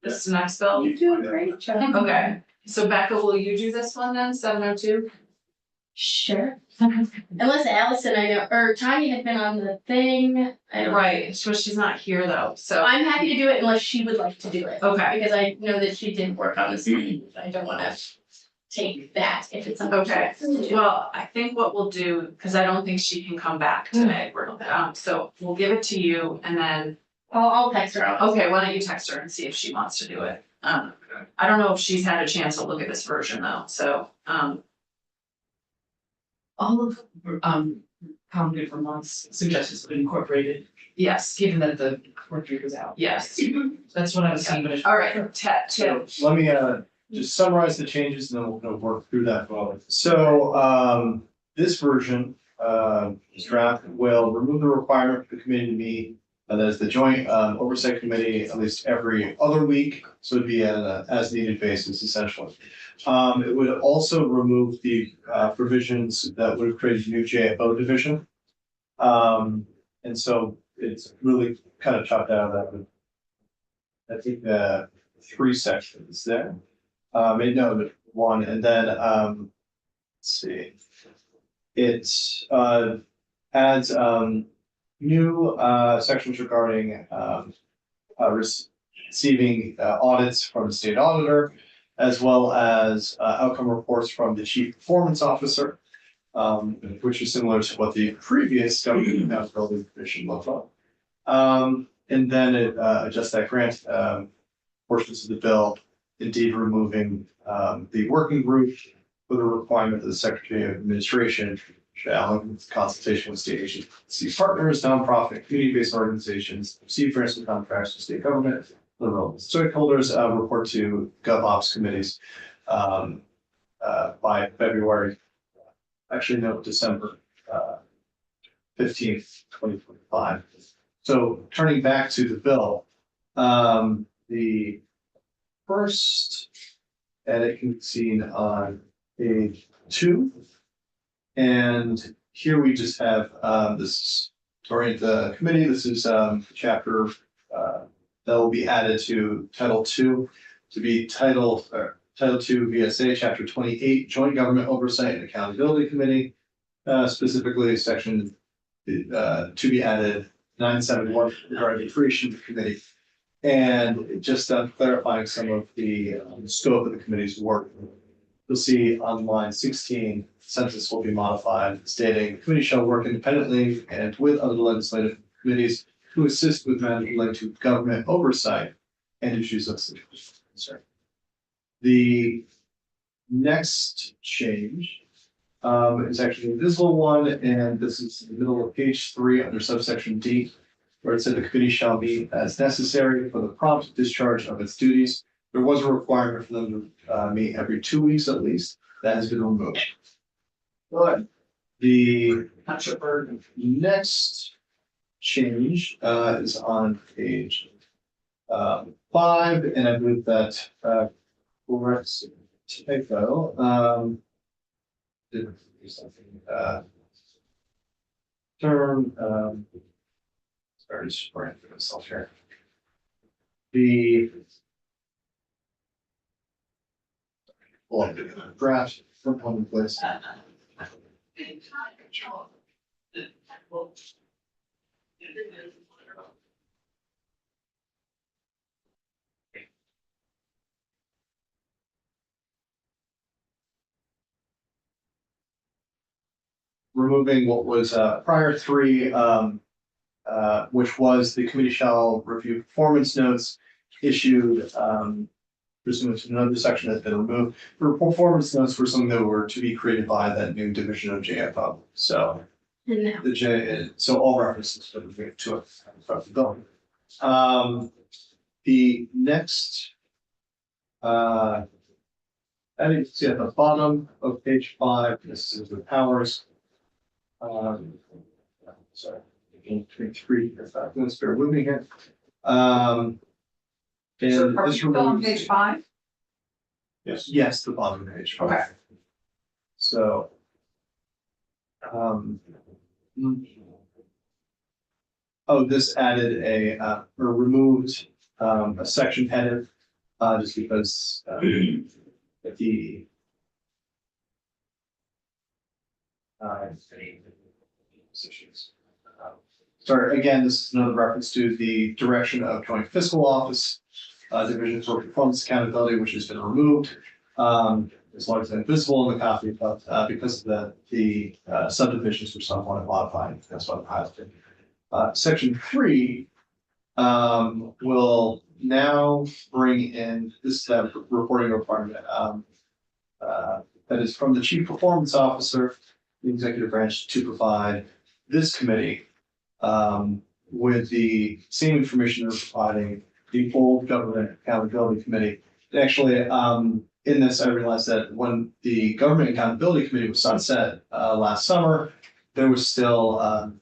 This is the next bill? You do a great job. Okay, so Becca, will you do this one then, 702? Sure. Unless Allison, I know, or Tanya had been on the thing. I don't. Right, so she's not here though, so, I'm happy to do it unless she would like to do it. okay, Because I know that she did work on this. I don't wanna take that if it's something. okay. Well, I think what we'll do, because I don't think she can come back today, so we'll give it to you and then, I'll text her out. okay, why don't you text her and see if she wants to do it? I don't know if she's had a chance to look at this version though, so, All of, Common Good Vermont's suggestions have been incorporated, yes, given that the work group was out. yes. That's what I was seeing, but if. All right, Ted, So let me just summarize the changes and then we're gonna work through that. So this version, this draft will remove the requirement for the committee to meet. That is the joint oversight committee at least every other week, so it'd be at an as needed basis essentially. It would also remove the provisions that would have created a new JFO division. And so it's really kind of chopped out of that. I think three sections there. No, one, and then let's see. It adds new sections regarding receiving audits from the state auditor, as well as outcome reports from the chief performance officer, which is similar to what the previous government accountability commission looked like. And then it adjusts that grant portions of the bill, indeed removing the working group with a requirement that the Secretary of Administration shall, in consultation with state agency partners, nonprofit, community-based organizations, receive grants and contracts from state government, the relevant stakeholders, report to GovOps committees by February, actually no, December 15th, 2025. So turning back to the bill, the first edit can be seen on page 2. And here we just have this during the committee. This is chapter that will be added to Title 2 to be Title 2 VSA Chapter 28 Joint Government Oversight and Accountability Committee, specifically section to be added 971 regarding the creation of the committee. And just clarifying some of the scope of the committee's work. You'll see on line 16, sentence will be modified stating the committee shall work independently and with other legislative committees to assist with matters related to government oversight and issues of concern. The next change is actually a visible one, and this is in the middle of page 3 under subsection D, where it said the committee shall meet as necessary for the prompt discharge of its duties. There was a requirement for them to meet every 2 weeks at least. That has been removed. But the next change is on page 5, and I believe that corrects typo. Did do something term sorry, just running for myself here. The draft from one place. Removing what was prior three, which was the committee shall review performance notes issued pursuant to another section that's been removed. The performance notes were something that were to be created by that new division of JFO. So No. the J, so all references to it from the bill. The next, I didn't see at the bottom of page 5, this is the powers. Sorry, between 3 or 5 minutes, bear with me here. So And are we this still on removes- page 5? Yes, the bottom page. Okay. So. Oh, this added or removed, a section headed, just because, the. Positions. Sorry, again, this is another reference to the direction of joint fiscal office, division for performance accountability, which has been removed. As long as it's visible in the copy, but because of the subdivisions were somewhat modified, that's what I highlighted. Section 3 will now bring in this reporting requirement that is from the chief performance officer, the executive branch, to provide this committee with the same information they're providing the old government accountability committee. Actually, in this, I realized that when the government accountability committee was sunset last summer, there was still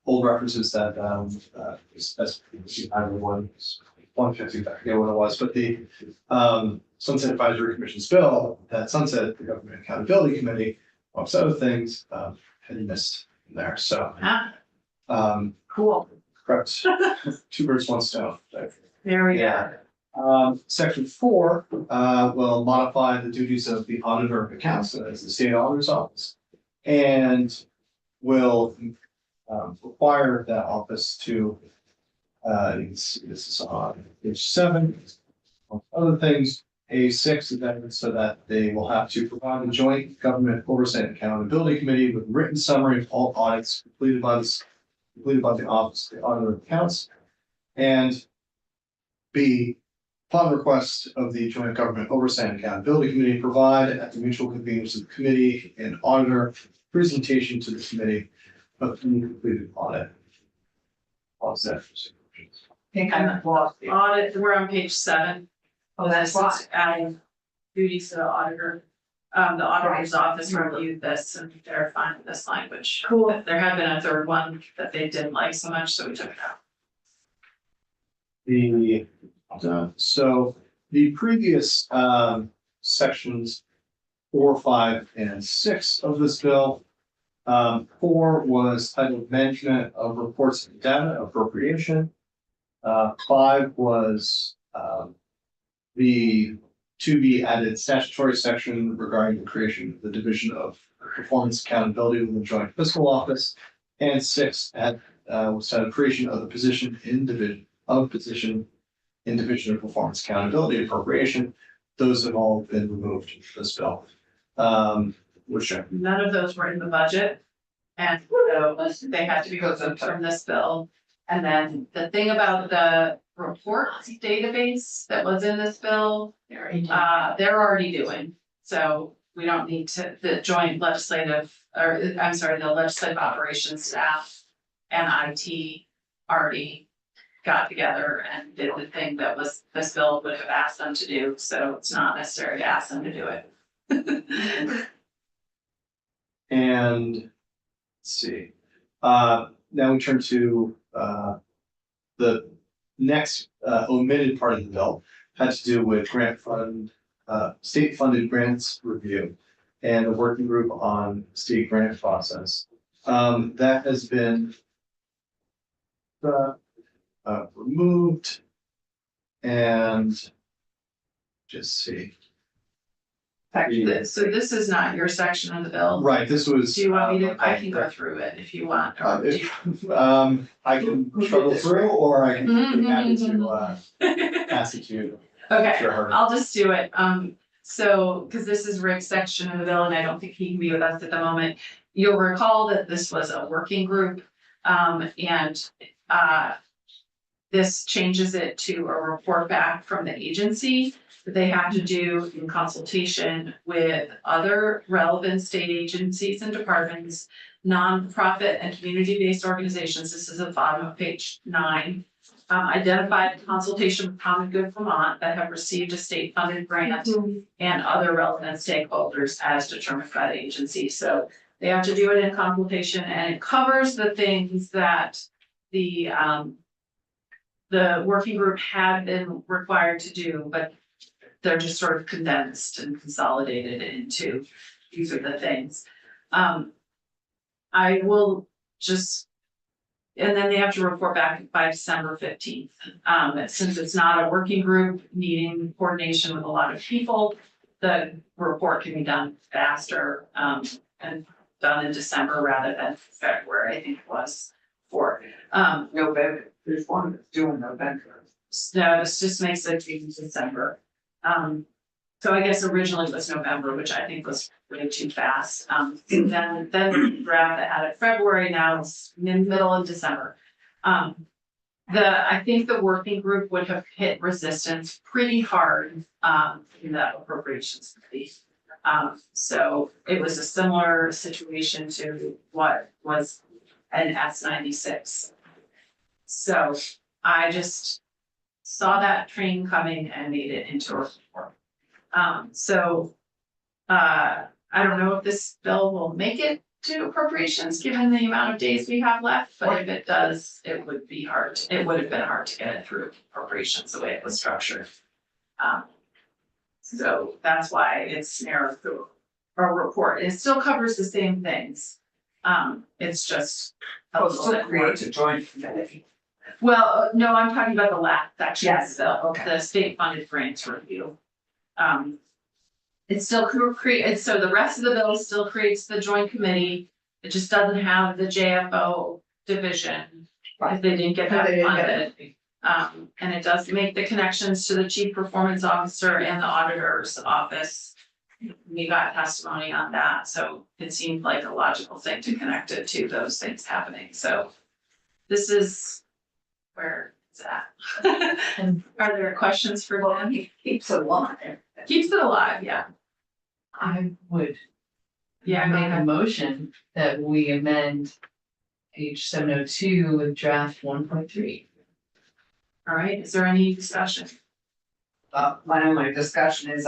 old references that as I don't know, 150, I forget what it was, but the Sunset Advisory Commission's bill that sunset the government accountability committee, amongst other things, had missed there. So Cool. correct. 2 birds, 1 stone. There we go. Section 4 will modify the duties of the auditor of accounts as the state auditor's office, and will require that office to this is on page 7. Other things, A6 is that so that they will have to provide a joint government oversight and accountability committee with written summary of all audits completed by the office of the auditor of accounts, and B, upon request of the Joint Government Oversight and Accountability Committee, provide at the mutual convenience of the committee and auditor presentation to the committee of any completed audit. Pause that for a second. Think I'm lost. Audit, we're on page 7. Oh, that's This why. is adding duties to the auditor. The auditor's office reviewed this and they're fine with this language. Cool. There had been a third one that they didn't like so much, so we took it out. So the previous sections 4, 5, and 6 of this bill. 4 was titled Management of Reports and Data Appropriation. 5 was the to be added statutory section regarding the creation of the Division of Performance Accountability within the Joint Fiscal Office. And 6 was titled Creation of the Position in Division of Performance Accountability and Appropriation. Those have all been removed from this bill. Which None of those were in the budget. And so they had to be removed from this bill. And then the thing about the reports database that was in this bill, they're already doing. So we don't need to, the joint legislative, or I'm sorry, the legislative operations staff and IT already got together and did the thing that was, this bill would have asked them to do. So it's not necessary to ask them to do it. and let's see. Now we turn to the next omitted part of the bill had to do with grant fund, state funded grants review and the working group on state grant process. That has been removed and just see. So this is not your section of the bill. Right, this was. Do you want me to, I can go through it if you want. or do you- I can struggle through, or I can be happy to, pass it to you. Okay, Sure, Harvey. I'll just do it. So, because this is Rick's section of the bill and I don't think he can be with us at the moment. You'll recall that this was a working group, and, this changes it to a report back from the agency that they have to do in consultation with other relevant state agencies and departments, nonprofit and community-based organizations. This is at the bottom of page 9. Identified in consultation with Common Good Vermont that have received a state-funded grant and other relevant stakeholders as determined by the agency. So they have to do it in consultation, and it covers the things that the working group had been required to do, but they're just sort of condensed and consolidated into, these are the things. I will just, and then they have to report back by December 15th. Since it's not a working group needing coordination with a lot of people, the report can be done faster, and done in December rather than February, I think it was for. November, there's one that's due in November. No, this just makes it in December. So I guess originally it was November, which I think was way too fast. And then the draft that had it February, now it's middle of December. I think the working group would have hit resistance pretty hard, in the appropriations committee. So it was a similar situation to what was an S-96. So I just saw that train coming and made it into a report. I don't know if this bill will make it to appropriations, given the amount of days we have left, but if it does, it would be hard, it would have been hard to get it through appropriations the way it was structured. So that's why it's narrowed through our report. It still covers the same things. It's just a Oh, little so bit more. create a joint committee. Well, no, I'm talking about the last section, Yes, okay. the state funded grants review. It still creates, so the rest of the bill still creates the joint committee. It just doesn't have the JFO division. If they didn't get that They didn't get funded. And it does make the connections to the chief performance officer and the auditor's office. We got testimony on that, so it seemed like a logical thing to connect it to those things happening, so. This is where it's at. Are there questions for them? He keeps it alive. Keeps it alive, yeah. I would Yeah, go make a ahead. motion that we amend page 702 with draft 1.3. All right, is there any discussion? My only discussion is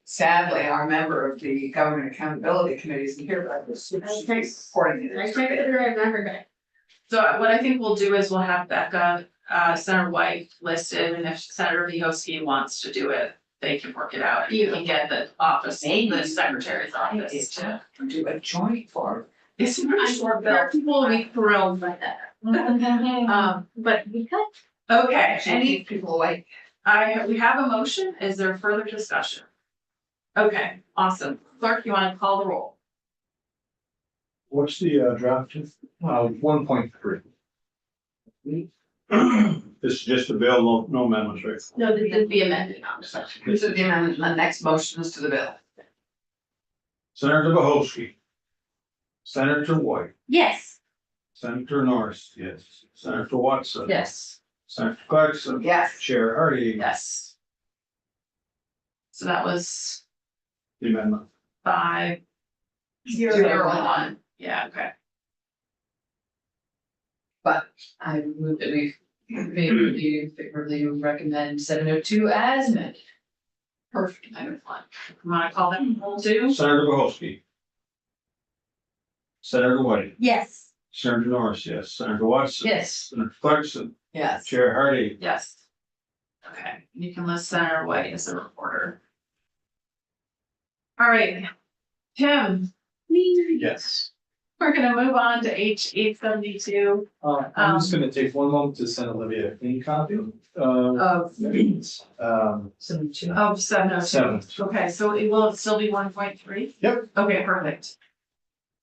sadly, our member of the Government Accountability Committee isn't here, but I was supporting it. I can't remember that. So what I think we'll do is we'll have Becca, Senator White listed, and if Senator Vihosky wants to do it, they can work it out. You can get the office, the secretary's office to. Do a joint for. It's a pretty short bill. People will be thrilled by that. But we could. Okay, Any any, people like. we have a motion. Is there further discussion? Okay, awesome. Clerk, you want to call the roll? What's the draft? 1.3. This is just a bill, no amendments, right? No, this would be amended on section. This is the amendment, the next motion is to the bill. Senator Bohosky. Senator White, Yes. Senator Norris, yes. Senator Watson. Yes. Senator Clarkson. Yes. Chair Hardy. Yes. So that was The amendment. 5-0-1. Yeah, okay. I move that we favorably recommend 702 as amended. Perfect. I'm fine. Want to call that roll too? Senator Bohosky. Senator White, Yes. Senator Norris, yes. Senator Watson. Yes. Senator Clarkson, Yes. Chair Hardy. Yes. Okay, you can list Senator White as a reporter. All right, Tim, Yes. we're gonna move on to H 872. I'm just gonna take one moment to send Olivia a clean copy Of some some. Of 702. seven. Okay, so it will still be 1.3? Yep. Okay, perfect.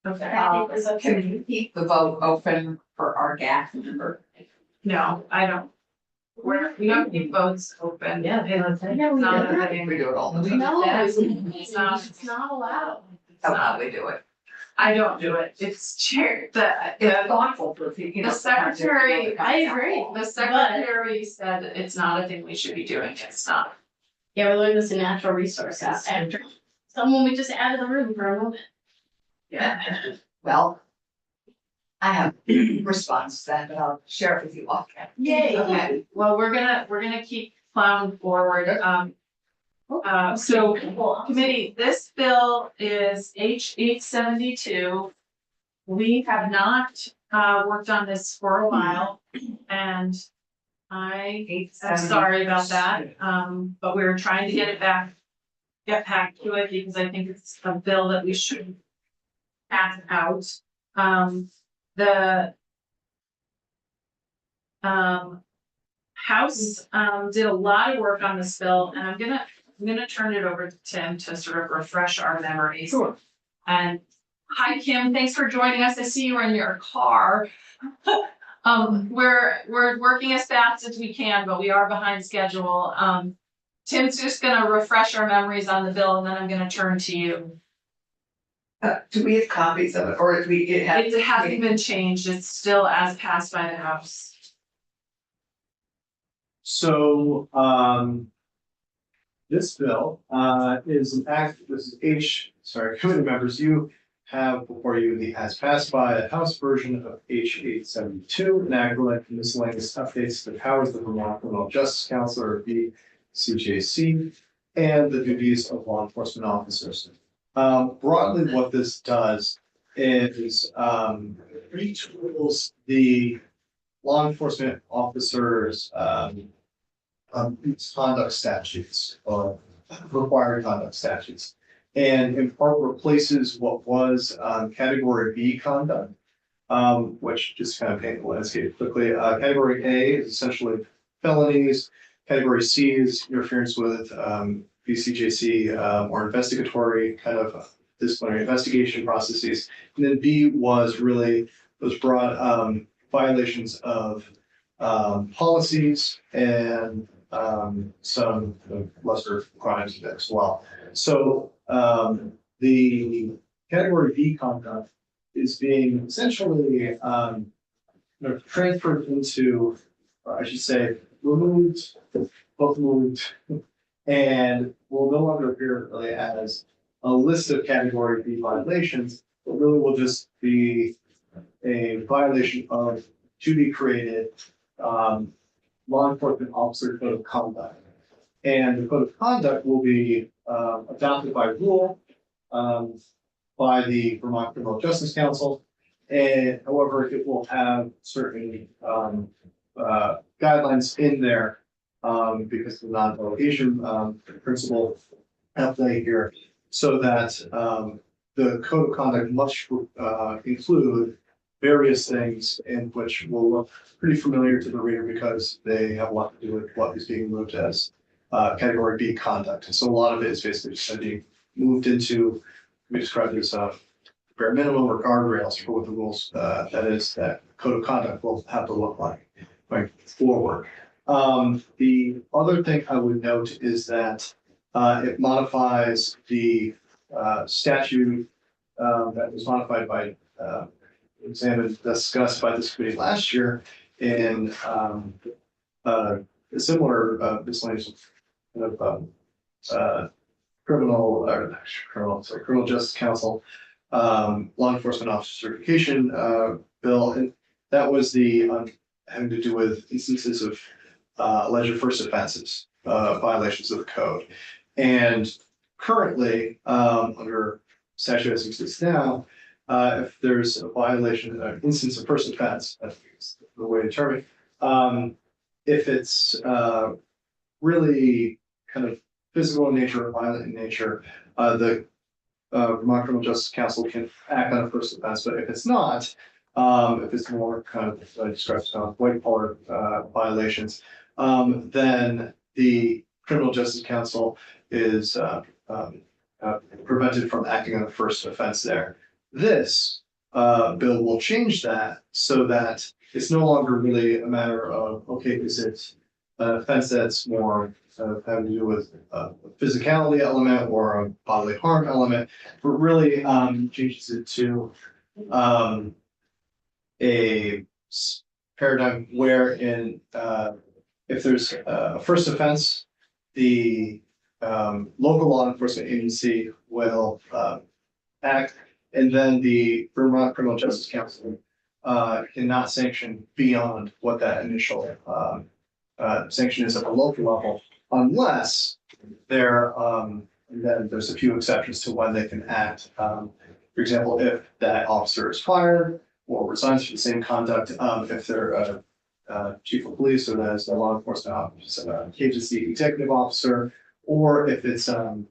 Okay, Can we keep the vote open for our GAF member? no, I don't. We don't keep votes open. Yeah, It's Yeah, we not do. a thing. We do it all the time. No, That's- it's not allowed. That's how we do it. I don't do it. It's chair, It's the thoughtful for people. the secretary, I agree. the secretary said it's not a thing we should be doing. It's not. Yeah, we learned this in natural resources after, someone we just added the room for a moment. Yeah. Well, I have a response to that, but I'll share it with you off camera. Yay. Okay, well, we're gonna keep plowing forward. So committee, this bill is H 872. We have not worked on this for a while and I'm sorry about that. But we were trying to get back to it because I think it's a bill that we should pass out. The House did a lot of work on this bill and I'm gonna turn it over to Tim to sort of refresh our memories. Sure. And hi, Kim, thanks for joining us. I see you in your car. We're working as fast as we can, but we are behind schedule. Tim's just gonna refresh our memories on the bill and then I'm gonna turn to you. Do we have copies of it, or do we, it Hasn't been changed. It's still as passed by the House. So, this bill, is an act, this is committee members, you have before you the as passed by the House version of H 872, an act relating miscellaneous updates to the powers of the Vermont Criminal Justice Council or VCJC and the duties of law enforcement officers. Broadly, what this does is, retools the law enforcement officers, conduct statutes or required conduct statutes. And in part replaces what was category B conduct, which just kind of paint the landscape quickly. Category A is essentially felonies. Category C is interference with VCJC or investigatory kind of disciplinary investigation processes. And then B was really those broad violations of policies and some lesser crimes as well. So the category B conduct is being essentially transferred into, or I should say, removed, both moved, and will no longer appear really as a list of category B violations, but really will just be a violation of to be created law enforcement officer code of conduct. And the code of conduct will be adopted by rule by the Vermont Criminal Justice Council. And however, it will have certain guidelines in there because of the non-delegation principle at play here, so that the code of conduct must include various things in which will look pretty familiar to the reader because they have a lot to do with what is being moved as category B conduct. And so a lot of it is basically just being moved into, we describe it as bare minimum or guardrails for what the rules that code of conduct will have to look like going forward. The other thing I would note is that it modifies the statute that was modified by examined, discussed by this committee last year in a similar miscellaneous kind of criminal justice council law enforcement officer certification bill, and that was the having to do with instances of alleged first offenses, violations of the code. And currently, under statute as it exists now, if there's a violation, an instance of first offense, that's the way to term it. If it's really kind of physical in nature or violent in nature, the Vermont Criminal Justice Council can act on a first offense, but if it's not, if it's more kind of described white collar violations, then the Criminal Justice Council is prevented from acting on a first offense there. This bill will change that so that it's no longer really a matter of, okay, is it an offense that's more having to do with a physicality element or a bodily harm element, but really changes it to a paradigm wherein if there's a first offense, the local law enforcement agency will act, and then the Vermont Criminal Justice Council cannot sanction beyond what that initial sanction is at the local level, unless there, then there's a few exceptions to when they can act. For example, if that officer is fired or resigns for the same conduct, if they're a chief of police or that is a law enforcement agency executive officer, or if it's I'm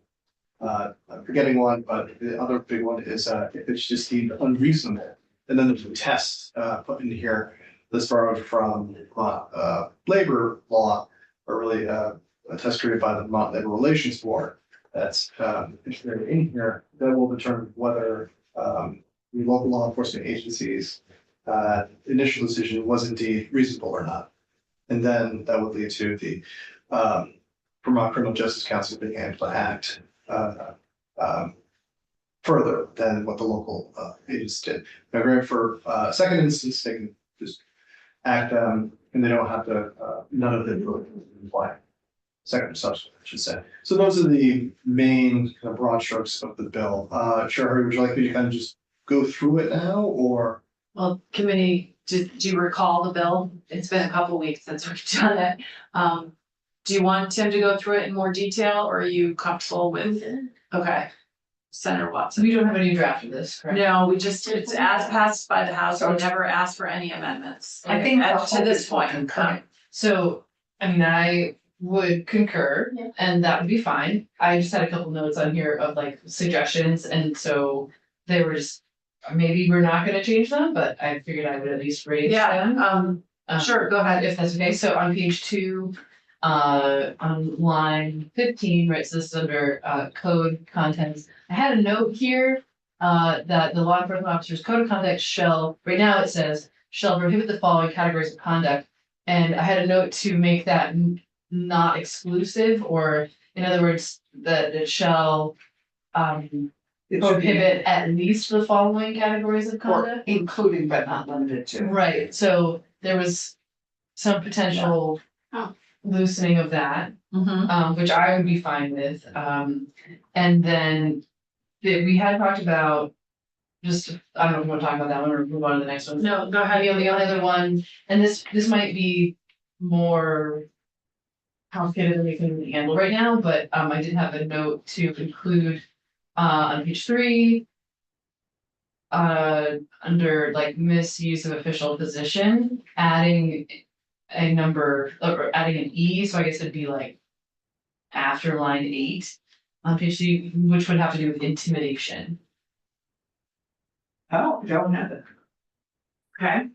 forgetting one, but the other big one is if it's just deemed unreasonable. And then there's a test put in here that's borrowed from labor law, or really a test created by the Vermont Labor Relations Board that's integrated in here that will determine whether the local law enforcement agencies initial decision was indeed reasonable or not. And then that would lead to the Vermont Criminal Justice Council being able to act further than what the local agents did. Now, granted, for second instance, they can just act and they don't have to, none of it really apply. Second or subsequent, I should say. So those are the main kind of broad strokes of the bill. Chair Hurry, would you like me to kind of just go through it now, or? Well, committee, do you recall the bill? It's been a couple weeks since we've done it. Do you want Tim to go through it in more detail, or are you comfortable with it? Okay. Senator Watson. We don't have a new draft of this, correct? No, it's as passed by the House, we never asked for any amendments. I think To this point. concur. So, I mean, I would concur, Yeah. and that would be fine. I just had a couple notes on here of like suggestions, and so they were just, maybe we're not gonna change them, but I figured I would at least raise them. Sure, go ahead. If that's okay, so on page 2, on line 15, right, so this is under code contents. I had a note here that the law enforcement officer's code of conduct shall, right now it says, shall prohibit the following categories of conduct. And I had a note to make that not exclusive, or in other words, that it shall It should be- prohibit at least the following categories of Or conduct. including but not limited to. Right, so there was some potential Oh. loosening of that, Mhm. which I would be fine with. And then we had talked about just, I don't know if we want to talk about that one or move on to the next one. No, go ahead. The only other one, and this might be more complicated than we can handle right now, but I did have a note to include on page 3. Under like misuse of official position, adding a number, or adding an E, so I guess it'd be like after line 8 on page 3, which would have to do with intimidation. Oh, don't have it. Okay.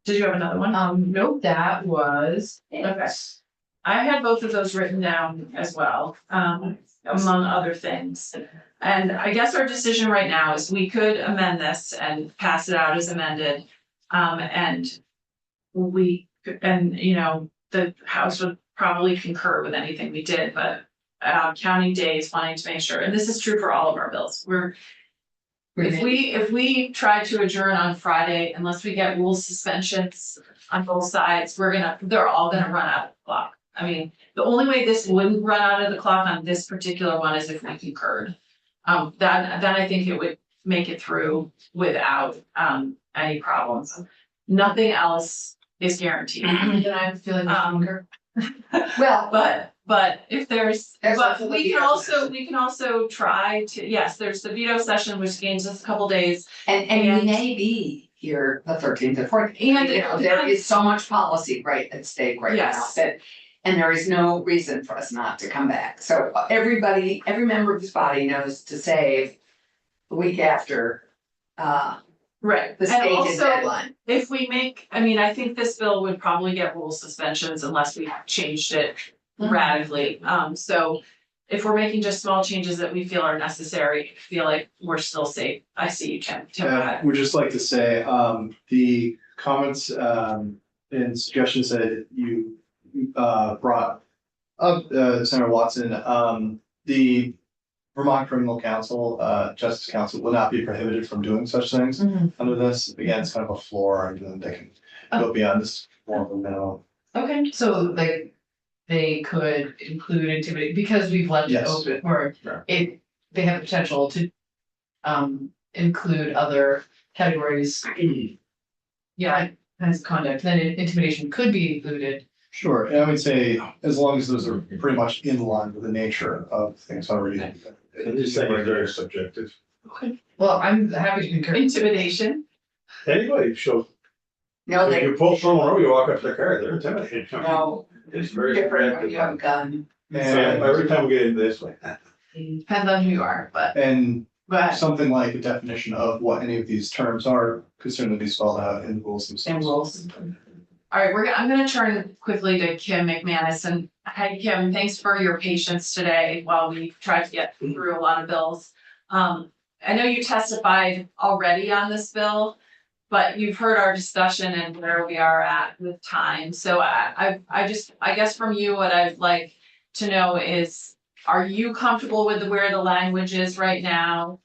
Did you have another one? No, that was it. Okay. I had both of those written down as well, among other things. And I guess our decision right now is we could amend this and pass it out as amended. And you know, the House would probably concur with anything we did, but counting days, wanting to make sure, and this is true for all of our bills, if we try to adjourn on Friday, unless we get rule suspensions on both sides, they're all gonna run out of the clock. I mean, the only way this wouldn't run out of the clock on this particular one is if we concurred. Then I think it would make it through without any problems. Nothing else is guaranteed. Then I feel like we should concur. Well, But if there's, There's but also the we veto can also try to, yes, there's the veto session, which gains us a couple days. and we And- may be here the 13th and 14th. And- You know, there is so much policy right at stake right now Yes. that, and there is no reason for us not to come back. So everybody, every member of this body knows to save the week after, Right. the And stated also, deadline. if we make, I mean, I think this bill would probably get rule suspensions unless we changed it radically. So if we're making just small changes that we feel are necessary, I feel like we're still safe. I see you, Tim. Tim, go ahead. Would just like to say, the comments, and suggestions that you, brought up, Senator Watson, the Vermont Criminal Council, Justice Council will not be prohibited from doing such things under this. Again, it's kind of a floor, and then they can go beyond this more of a minimum. Okay, so they could include intimidate, because we've left it Yes. open, or Sure. they have the potential to include other categories. Yeah, kinds of conduct, then intimidation could be included. Sure, and I would say, as long as those are pretty much in line with the nature of things already. And these things are very subjective. Well, I'm happy to concur. Intimidation. Anybody show, No, if they, you pull someone over, you walk up to the car, they're intimidated. no, It's very different when you have a subjective. gun. So every time we get into this, like, Depends on who you are, but And but something like a definition of what any of these terms are could certainly be spelled out in the rules themselves. And rules. All right, I'm gonna turn quickly to Kim McManus, and hi, Kim, thanks for your patience today while we tried to get through a lot of bills. I know you testified already on this bill, but you've heard our discussion and where we are at with time. So I guess from you, what I'd like to know is, are you comfortable with where the language is right now?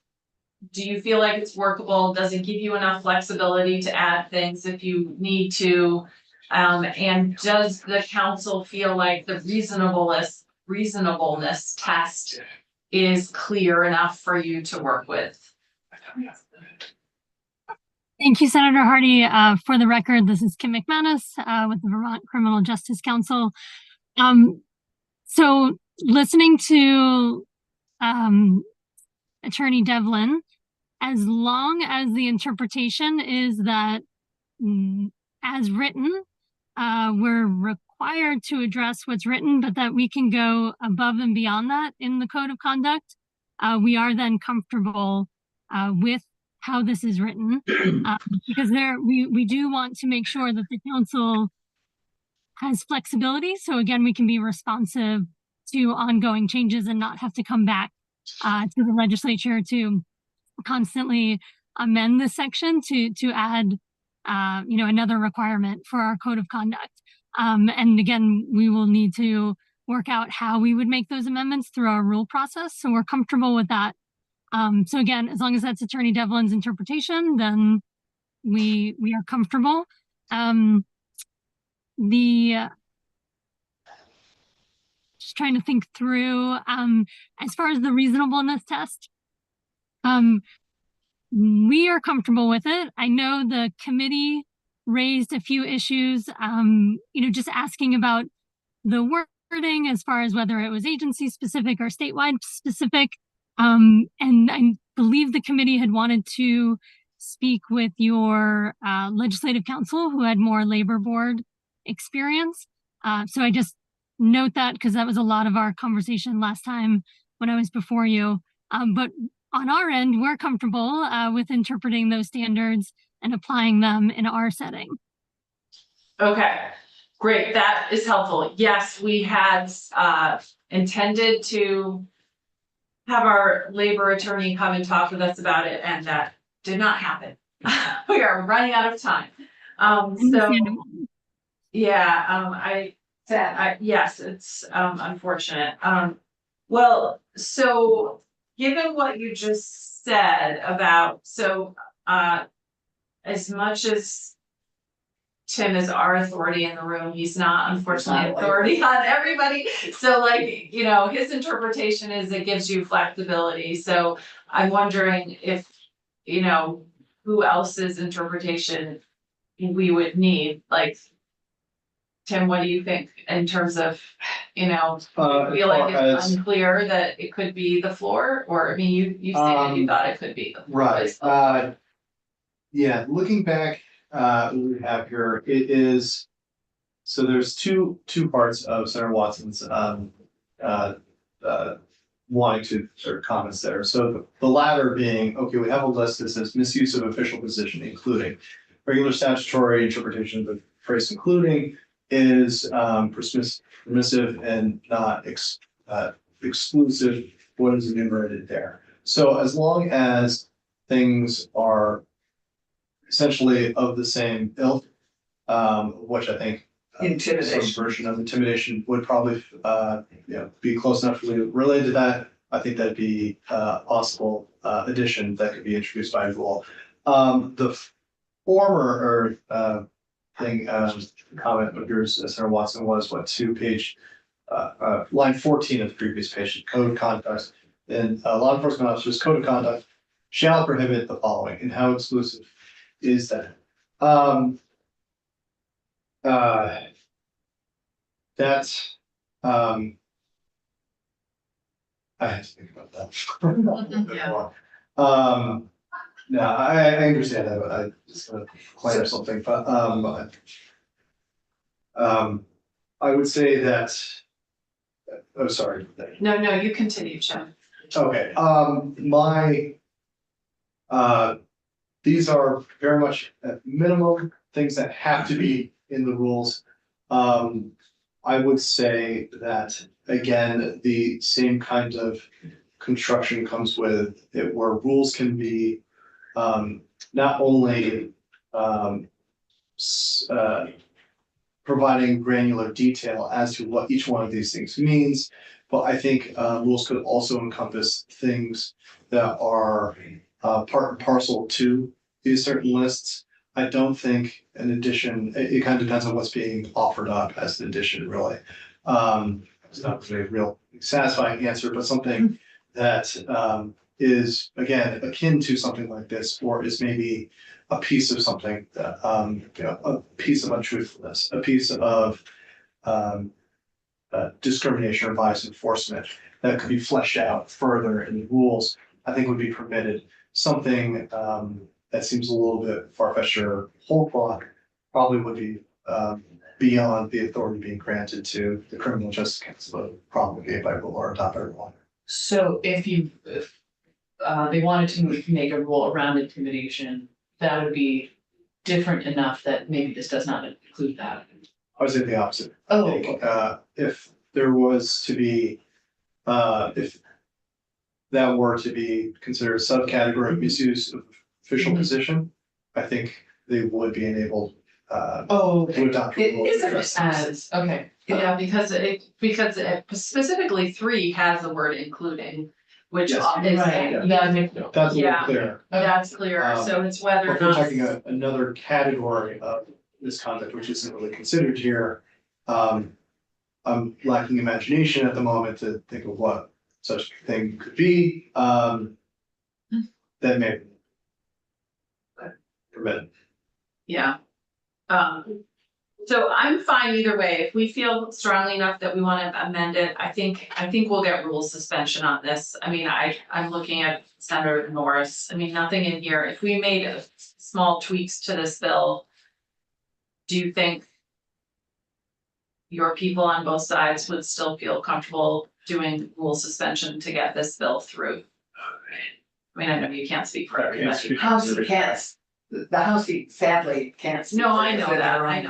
Do you feel like it's workable? Does it give you enough flexibility to add things if you need to? And does the council feel like the reasonableness test is clear enough for you to work with? Thank you, Senator Hardy. For the record, this is Kim McManus with the Vermont Criminal Justice Council. So listening to Attorney Devlin, as long as the interpretation is that as written, we're required to address what's written, but that we can go above and beyond that in the code of conduct, we are then comfortable with how this is written, because we do want to make sure that the council has flexibility. So again, we can be responsive to ongoing changes and not have to come back to the legislature to constantly amend this section to add another requirement for our code of conduct. And again, we will need to work out how we would make those amendments through our rule process. So we're comfortable with that. So again, as long as that's Attorney Devlin's interpretation, then we are comfortable. Just trying to think through, as far as the reasonableness test, we are comfortable with it. I know the committee raised a few issues, just asking about the wording as far as whether it was agency specific or statewide specific. And I believe the committee had wanted to speak with your legislative counsel who had more labor board experience. So I just note that because that was a lot of our conversation last time when I was before you. But on our end, we're comfortable with interpreting those standards and applying them in our setting. Okay, great, that is helpful. Yes, we had intended to have our labor attorney come and talk with us about it, and that did not happen. We are running out of time. Yes, it's unfortunate. Well, so given what you just said about, as much as Tim is our authority in the room, he's not unfortunately authority on everybody. So his interpretation is it gives you flexibility. So I'm wondering if, who else's interpretation we would need, Tim, what do you think in terms of, feel like it's unclear that it could be the floor, or, I mean, you stated you thought it could be the floor. Right, yeah, looking back, what we have here, it is, so there's two parts of Senator Watson's wanting to sort of comments there. So the latter being, okay, we have a list that says misuse of official position, including regular statutory interpretation of the phrase including is permissive and not exclusive, what is enumerated there. So as long as things are essentially of the same ilk, which I think Intimidation. some version of intimidation would probably, be close enough related to that. I think that'd be a possible addition that could be introduced by rule. The former comment of yours, Senator Watson, was what, line 14 of the previous page, code of conduct. And law enforcement officers' code of conduct shall prohibit the following. And how exclusive is that? That's, I have to think about that. Yeah. No, I understand that, but I just gonna clear up something, but, I would say that, oh, sorry. No, you continue, Jim. Okay, these are very much at minimum things that have to be in the rules. I would say that, again, the same kind of construction comes with it, where rules can be not only providing granular detail as to what each one of these things means, but I think rules could also encompass things that are part and parcel to these certain lists. I don't think an addition, it kind of depends on what's being offered up as an addition, really. It's not really a real satisfying answer, but something that is, again, akin to something like this, or is maybe a piece of something that, a piece of untruthfulness, a piece of discrimination or bias enforcement that could be fleshed out further in the rules, I think would be permitted. Something that seems a little bit far-fetched or whole cloth probably would be beyond the authority being granted to the Criminal Justice Council, promulgated by rule or adopted by law. So if they wanted to make a rule around intimidation, that would be different enough that maybe this does not include that. I would say the opposite. Oh, I think, if there was to be, if that were to be considered a subcategory of misuse of official position, I think they would be enabled to adopt. It rules. is as, okay. Yeah, because specifically 3 has the word including, which is, Yes. Right, that makes, That's a little Yeah. clear. that's clear, so it's whether or If we're not. talking another category of misconduct, which isn't really considered here, I'm lacking imagination at the moment to think of what such a thing could be, that may permit. Yeah. So I'm fine either way. If we feel strongly enough that we want to amend it, I think we'll get rule suspension on this. I mean, I'm looking at Senator Norris. I mean, nothing in here. If we made small tweaks to this bill, do you think your people on both sides would still feel comfortable doing rule suspension to get this bill through? I mean, I know you can't speak for everybody. House can't, the House sadly can't. No, I know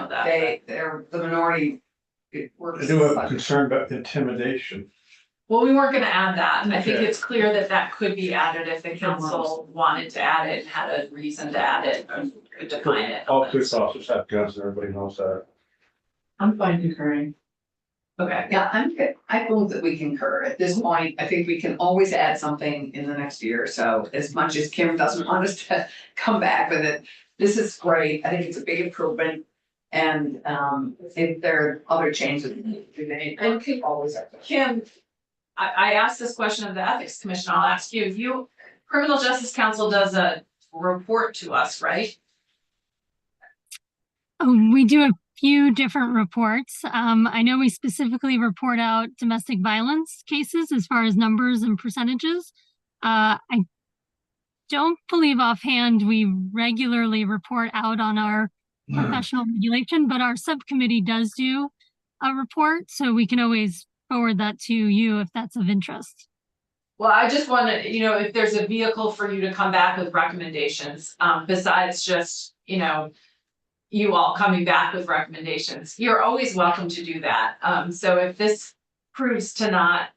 that. They're the minority. It works. I do have a concern about intimidation. Well, we weren't gonna add that. I think it's clear that that could be added if the council wanted to add it and had a reason to add it and could define it. All police officers have guns, and everybody knows that. I'm fine concurring. Okay, Yeah, I'm good. I move that we concur. At this point, I think we can always add something in the next year or so, as much as Kim doesn't want us to come back with it. This is great. I think it's a big improvement. And if there are other changes we made, And always. Kim, I asked this question of the Ethics Commission. I'll ask you. Criminal Justice Council does a report to us, right? We do a few different reports. I know we specifically report out domestic violence cases as far as numbers and percentages. I don't believe offhand we regularly report out on our professional regulation, but our subcommittee does do a report, so we can always forward that to you if that's of interest. Well, I just wanna, if there's a vehicle for you to come back with recommendations, besides just, you all coming back with recommendations, you're always welcome to do that. So if this proves to not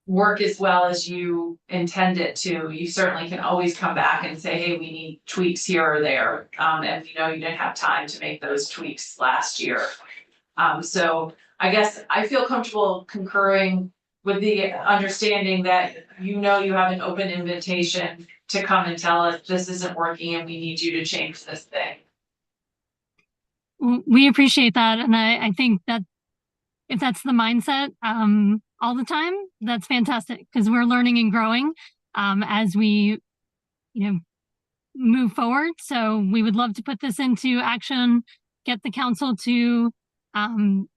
work as well as you intend it to, you certainly can always come back and say, hey, we need tweaks here or there. And you didn't have time to make those tweaks last year. So I guess I feel comfortable concurring with the understanding that you have an open invitation to come and tell us this isn't working and we need you to change this thing. We appreciate that. And I think that if that's the mindset all the time, that's fantastic because we're learning and growing as we, move forward. So we would love to put this into action, get the council to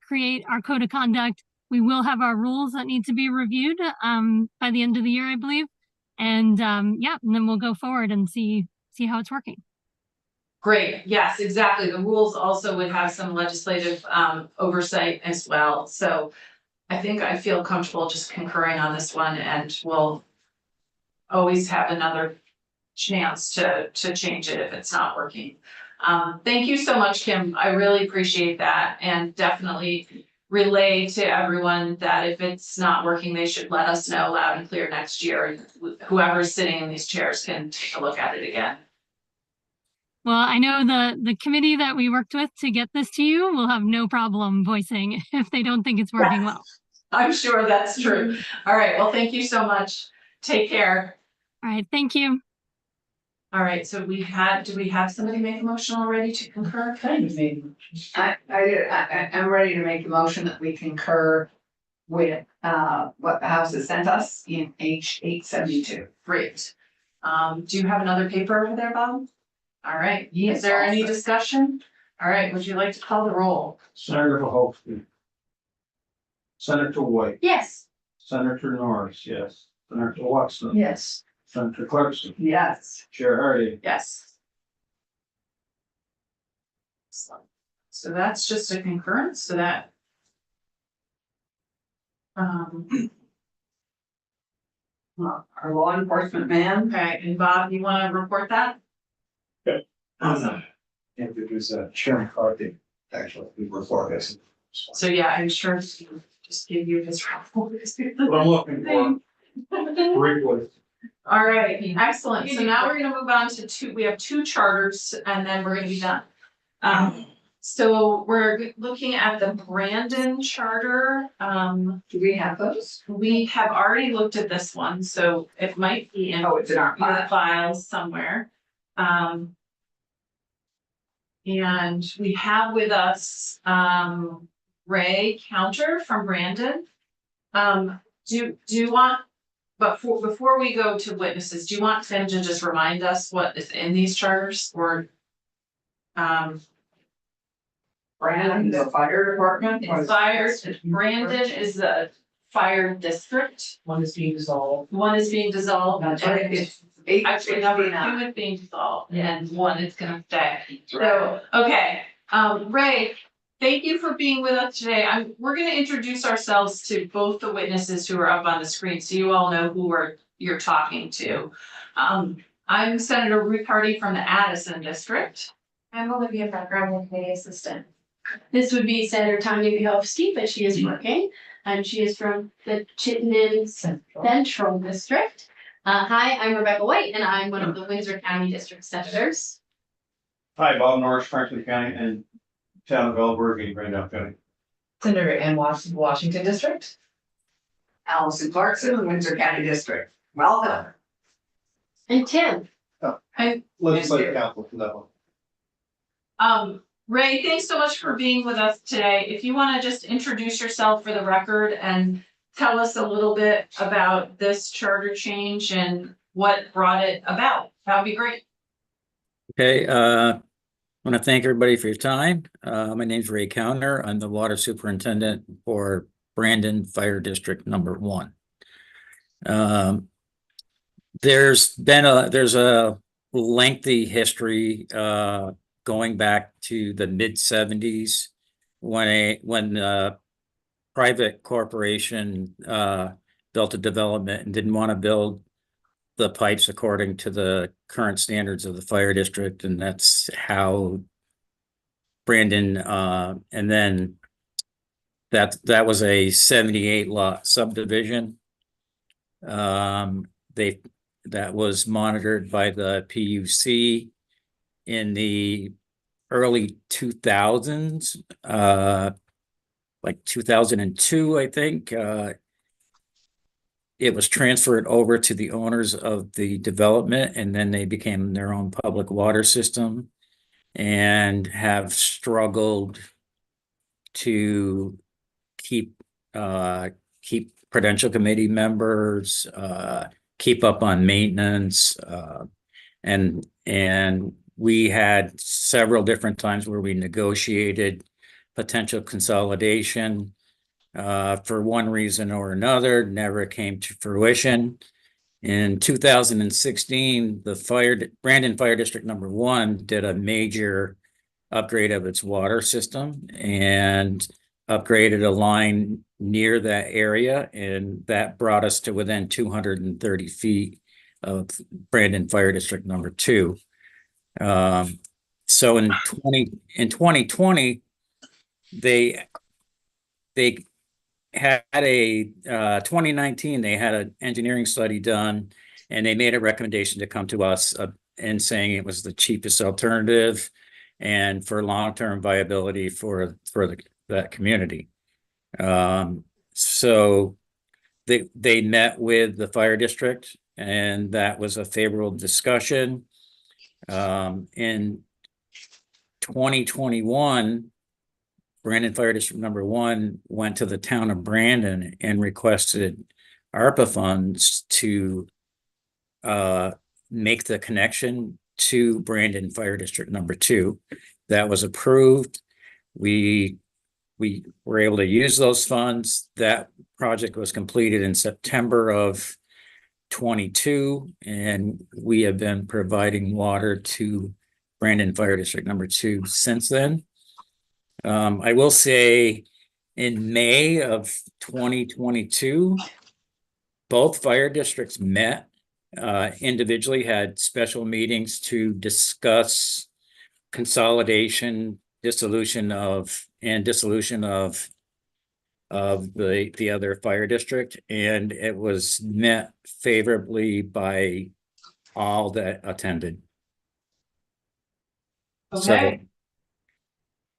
create our code of conduct. We will have our rules that need to be reviewed by the end of the year, I believe. And and then we'll go forward and see how it's working. Great, yes, exactly. The rules also would have some legislative oversight as well. So I think I feel comfortable just concurring on this one and we'll always have another chance to change it if it's not working. Thank you so much, Kim. I really appreciate that and definitely relay to everyone that if it's not working, they should let us know loud and clear next year. Whoever's sitting in these chairs can take a look at it again. Well, I know the committee that we worked with to get this to you will have no problem voicing if they don't think it's working well. I'm sure that's true. All right, well, thank you so much. Take care. All right, thank you. All right, so do we have somebody make a motion already to concur? I'm ready to make a motion that we concur with what the House has sent us in H 872. Great. Do you have another paper over there, Bob? All right, Yes, is there any also. discussion? All right, would you like to call the roll? Senator Verhoeven. Senator White, Yes. Senator Norris, yes. Senator Watson. Yes. Senator Clarkson, Yes. Chair Hardy. Yes. So that's just a concurrence, so that. Our law enforcement man. Okay, and Bob, you wanna report that? And it was Chair McCarthy, actually, we were for this. So yeah, I'm sure he just give you his report. What I'm looking for, briefly. All right, excellent. So now we're gonna move on to we have two charters and then we're gonna be done. So we're looking at the Brandon charter. Do we have those? We have already looked at this one, so it might be in Oh, it's in our your file. files somewhere. And we have with us Ray Counter from Brandon. Do you want, but before we go to witnesses, do you want Tim to just remind us what is in these charters or? Brandon, the fire department. It's fire, Brandon is the fire district. One is being dissolved. One is being dissolved. That's and right, it's 8 Actually, number 59. 2 is being dissolved and 1 is gonna stay. So, okay, Ray, thank you for being with us today. We're gonna introduce ourselves to both the witnesses who are up on the screen, so you all know who you're talking to. I'm Senator Ruth Hardy from the Addison District. I'm Olivia Becker, I'm the committee assistant. This would be Senator Tanya Bihovsky, but she is working, and she is from the Chittenden Central District. Hi, I'm Rebecca White, and I'm one of the Windsor County District Senators. Hi, Bob Norris, Franklin County and Town of Elberg in Grand Island County. Senator Ann Washington District. Allison Clarkson, Windsor County District. Welcome. And Tim. Legislative council for that one. Ray, thanks so much for being with us today. If you want to just introduce yourself for the record and tell us a little bit about this charter change and what brought it about, that would be great. Okay, I want to thank everybody for your time. My name's Ray Counter. I'm the water superintendent for Brandon Fire District number 1. There's a lengthy history going back to the mid-70s when a private corporation built a development and didn't want to build the pipes according to the current standards of the fire district, and that's how Brandon, and then that was a 78 lot subdivision. That was monitored by the PUC in the early 2000s, like 2002, I think. It was transferred over to the owners of the development, and then they became their own public water system and have struggled to keep Prudential Committee members, keep up on maintenance, and we had several different times where we negotiated potential consolidation. For one reason or another, never came to fruition. In 2016, the Brandon Fire District number 1 did a major upgrade of its water system and upgraded a line near that area, and that brought us to within 230 feet of Brandon Fire District number 2. So in 2020, they had a 2019, they had an engineering study done, and they made a recommendation to come to us and saying it was the cheapest alternative and for long-term viability for that community. So they met with the fire district, and that was a favorable discussion. In 2021, Brandon Fire District number 1 went to the town of Brandon and requested ARPA funds to make the connection to Brandon Fire District number 2. That was approved. We were able to use those funds. That project was completed in September of 22, and we have been providing water to Brandon Fire District number 2 since then. I will say in May of 2022, both fire districts met individually, had special meetings to discuss consolidation, dissolution of the other fire district, and it was met favorably by all that attended. Okay.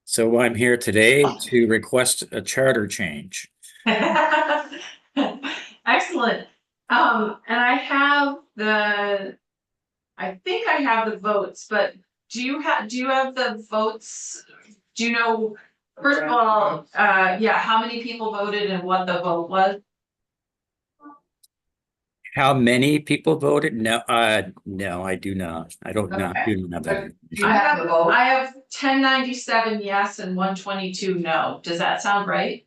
So I'm here today to request a charter change. Excellent. And I think I have the votes, but do you have the votes? Do you know, first of all, how many people voted and what the vote was? How many people voted? No, no, I do not. I don't know. Okay. Do not have that. You have the vote? I have 1097 yes and 122 no. Does that sound right?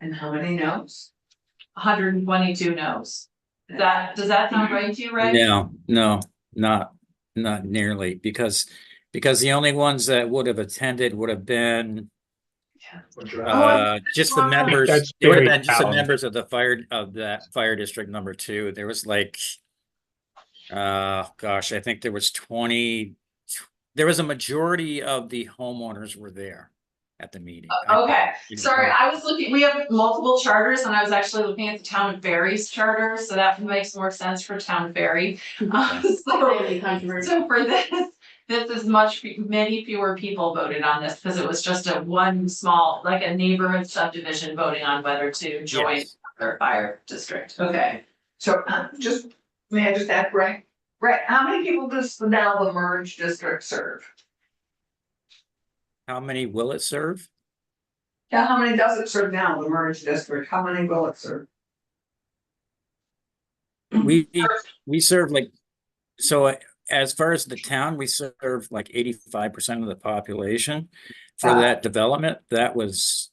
And how many no's? 122 no's. Does that sound right to you, Ray? No, not nearly, because the only ones that would have attended would have been just the members. That's It would have very been just the valid. members of that fire district number 2. There was like, gosh, I think there was 20. There was a majority of the homeowners were there at the meeting. Okay, sorry, I was looking, we have multiple charters and I was actually looking at the town of Barry's charter, so that makes more sense for town of Barry. So for this is many fewer people voted on this because it was just one small, like a neighborhood subdivision voting on whether to join Yes. their fire district. Okay. So may I just ask, Ray, how many people does now the merged district serve? How many will it serve? Yeah, how many does it serve now, the merged district? How many will it serve? We serve like, so as far as the town, we serve like 85% of the population for that development. There's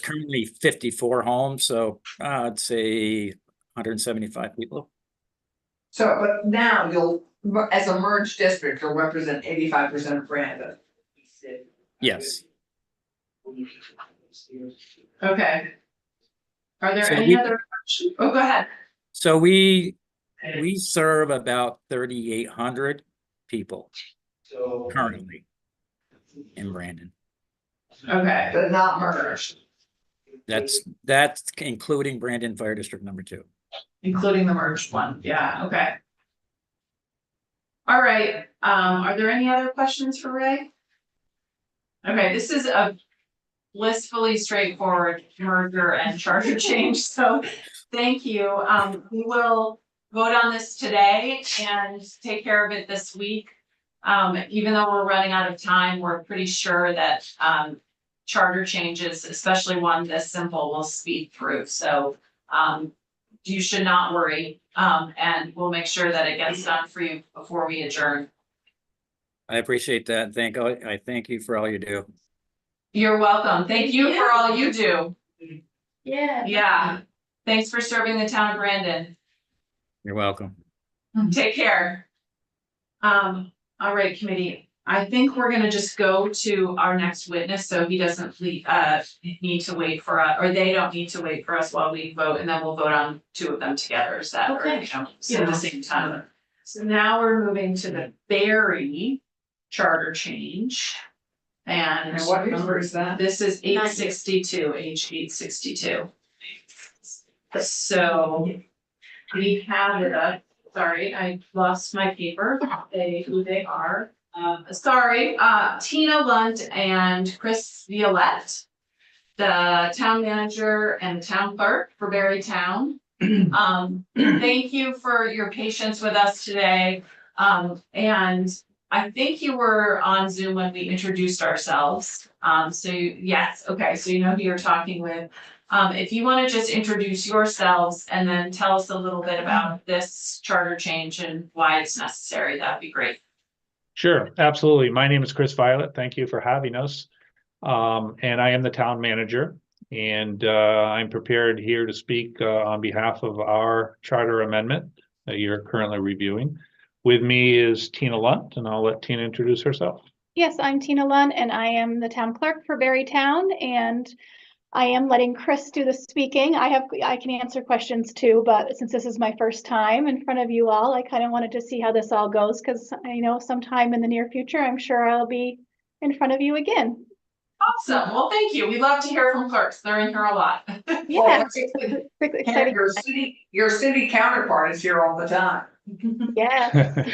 currently 54 homes, so I'd say 175 people. So, but now as a merged district, you'll represent 85% of Brandon. Yes. Okay. Are there So any we- other questions? Oh, go ahead. So we serve about 3,800 people currently in Brandon. Okay, But not merged. That's including Brandon Fire District number 2. including the merged one. Yeah, okay. All right, are there any other questions for Ray? Okay, this is a blissfully straightforward merger and charter change, so thank you. We will vote on this today and take care of it this week. Even though we're running out of time, we're pretty sure that, charter changes, especially one this simple, will speed through, so, you should not worry. And we'll make sure that it gets done for you before we adjourn. I appreciate that. I thank you for all you do. You're welcome. Thank you for all you do. Yeah. Yeah. Thanks for serving the town of Brandon. You're welcome. Take care. All right, committee. I think we're gonna just go to our next witness, so he doesn't need to wait for us, or they don't need to wait for us while we vote, and then we'll vote on 2 of them together. Is that Okay. at the same time? So now we're moving to the Berry charter change. And And what number is that? this is 862, H 862. So we have it up, sorry, I lost my paper, who they are. Tina Lunt and Chris Violette, the town manager and the town clerk for Berry Town. Thank you for your patience with us today. And I think you were on Zoom when we introduced ourselves. Yes, okay, so you know who you're talking with. If you want to just introduce yourselves and then tell us a little bit about this charter change and why it's necessary, that'd be great. Sure, absolutely. My name is Chris Violet. Thank you for having us. And I am the town manager, and I'm prepared here to speak on behalf of our charter amendment that you're currently reviewing. With me is Tina Lunt, and I'll let Tina introduce herself. Yes, I'm Tina Lunt, and I am the town clerk for Berry Town, and I am letting Chris do the speaking. I can answer questions too, but since this is my first time in front of you all, I kind of wanted to see how this all goes, because I know sometime in the near future, I'm sure I'll be in front of you again. Awesome, well, thank you. We love to hear from clerks. They're in here a lot. Yeah. And Exciting. your city counterpart is here all the time. Yeah.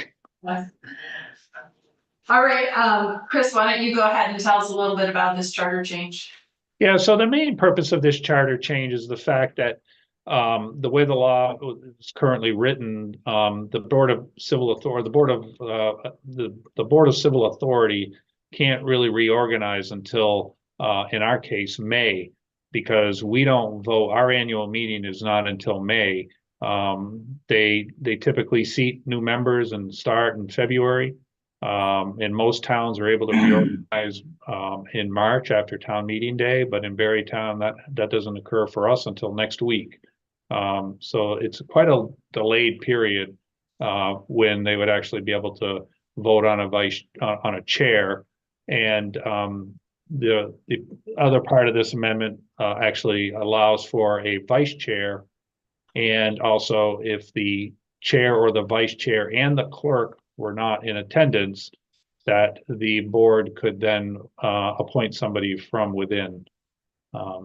All right, Chris, why don't you go ahead and tell us a little bit about this charter change? Yeah, so the main purpose of this charter change is the fact that the way the law is currently written, the Board of Civil Authority, the Board of Civil Authority can't really reorganize until, in our case, May, because we don't vote. Our annual meeting is not until May. They typically seat new members and start in February. And most towns are able to reorganize in March after town meeting day, but in Berry Town, that doesn't occur for us until next week. So it's quite a delayed period when they would actually be able to vote on a chair. And the other part of this amendment actually allows for a vice chair. And also, if the chair or the vice chair and the clerk were not in attendance, that the board could then appoint somebody from within.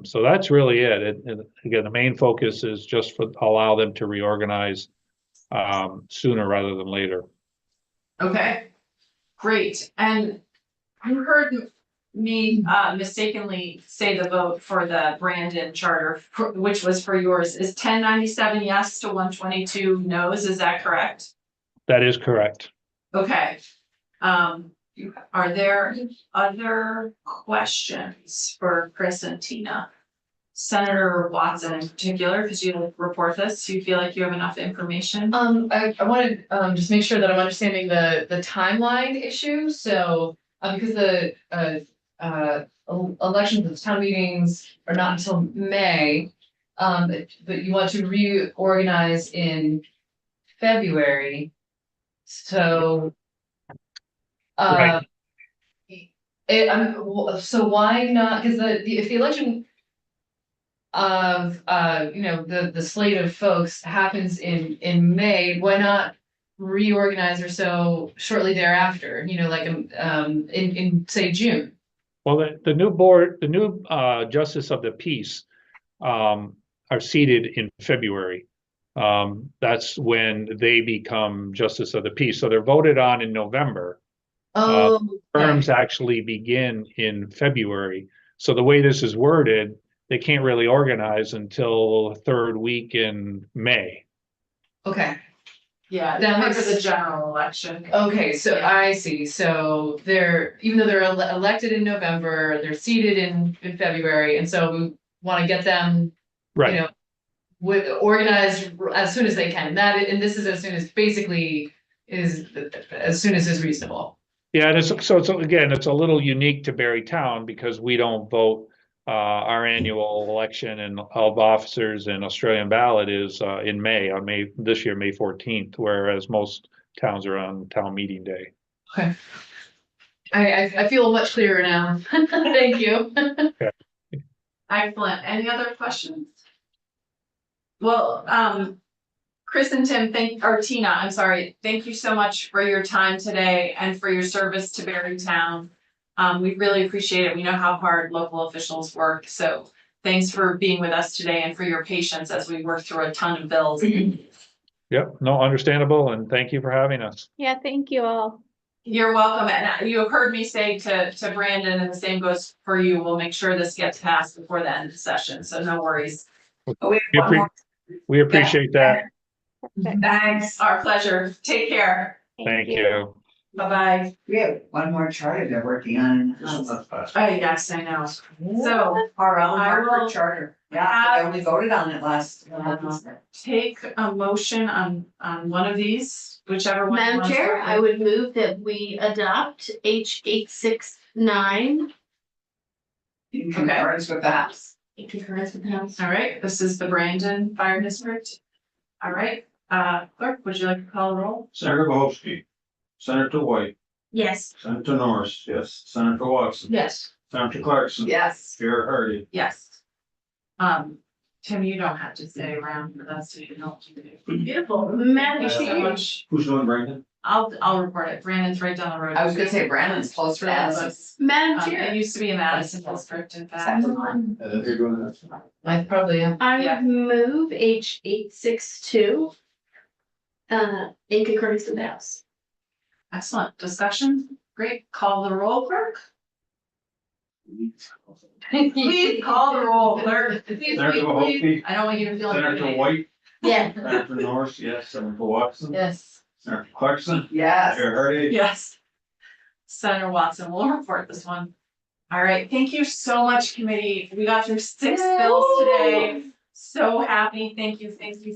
So that's really it. Again, the main focus is just for allow them to reorganize sooner rather than later. Okay, great. And you heard me mistakenly say the vote for the Brandon charter, which was for yours, is 1097 yes to 122 no's. Is that correct? That is correct. Okay. Are there other questions for Chris and Tina? Senator Watson in particular, because you report this, do you feel like you have enough information? I wanted just make sure that I'm understanding the timeline issue. So because the elections and town meetings are not until May, but you want to reorganize in February. So Right. so why not? Because if the election of, the slate of folks happens in May, why not reorganize or so shortly thereafter, in say June? Well, the new board, the new justice of the peace are seated in February. That's when they become justice of the peace. So they're voted on in November. Oh, Terms actually begin in February. So the way this is worded, they can't really organize until the third week in May. okay. Yeah, That because of makes- the general election. Okay, so I see. So even though they're elected in November, they're seated in February, and so we want to get them, Right. organized as soon as they can. And this is as soon as as soon as is reasonable. Yeah, and it's a little unique to Berrytown because we don't vote. Our annual election and of officers and Australian ballot is in May, this year, May 14th, whereas most towns are on town meeting day. Okay. I feel much clearer now. Thank you. Excellent. Any other questions? Well, Chris and Tim, Tina, I'm sorry. Thank you so much for your time today and for your service to Berrytown. We really appreciate it. We know how hard local officials work, so thanks for being with us today and for your patience as we work through a ton of bills. Yep, no, understandable, and thank you for having us. Yeah, thank you all. You're welcome, and you have heard me say to Brandon, and the same goes for you, we'll make sure this gets passed before the end of the session, so no worries. We appreciate that. Thanks, our pleasure. Take care. Thank you. Bye-bye. We have one more charter they're working on. Oh, yes, I know. So Our own I will Hartford charter. Yeah, we voted on it last. take a motion on one of these, whichever one. you Madam want to Chair, start I with. would move that we adopt H869 In concurrence with that. in concurrence with the House. All right, this is the Brandon Fire District. All right, clerk, would you like to call the roll? Senator Bohowski, Senator White, Yes. Senator Norris, yes, Senator Watson, Yes. Senator Clarkson. Yes. Chair Hardy. Yes. Tim, you don't have to stay around for us to help you do. Beautiful. Thank Madam you so Chair. much. Who's doing Brandon? I'll report it. Brandon's right down the road. I was gonna say Brandon's close to us. Madam It Chair, used to be in Madison district, in fact. And then you're doing that. I probably am. I Yeah. would move H862 in concurrence with the House. Excellent. Discussion? Great. Call the roll, clerk. Please call the roll, clerk. Please, Senator please, Bohowski, please. I don't want you to feel Senator intimidated. White, Yeah. Senator Norris, yes, Senator Watson. Yes. Senator Clarkson. Yes. Chair Hardy. Yes. Senator Watson will report this one. All right, thank you so much, committee. We got through 6 bills today. So happy. Thank you, thank you.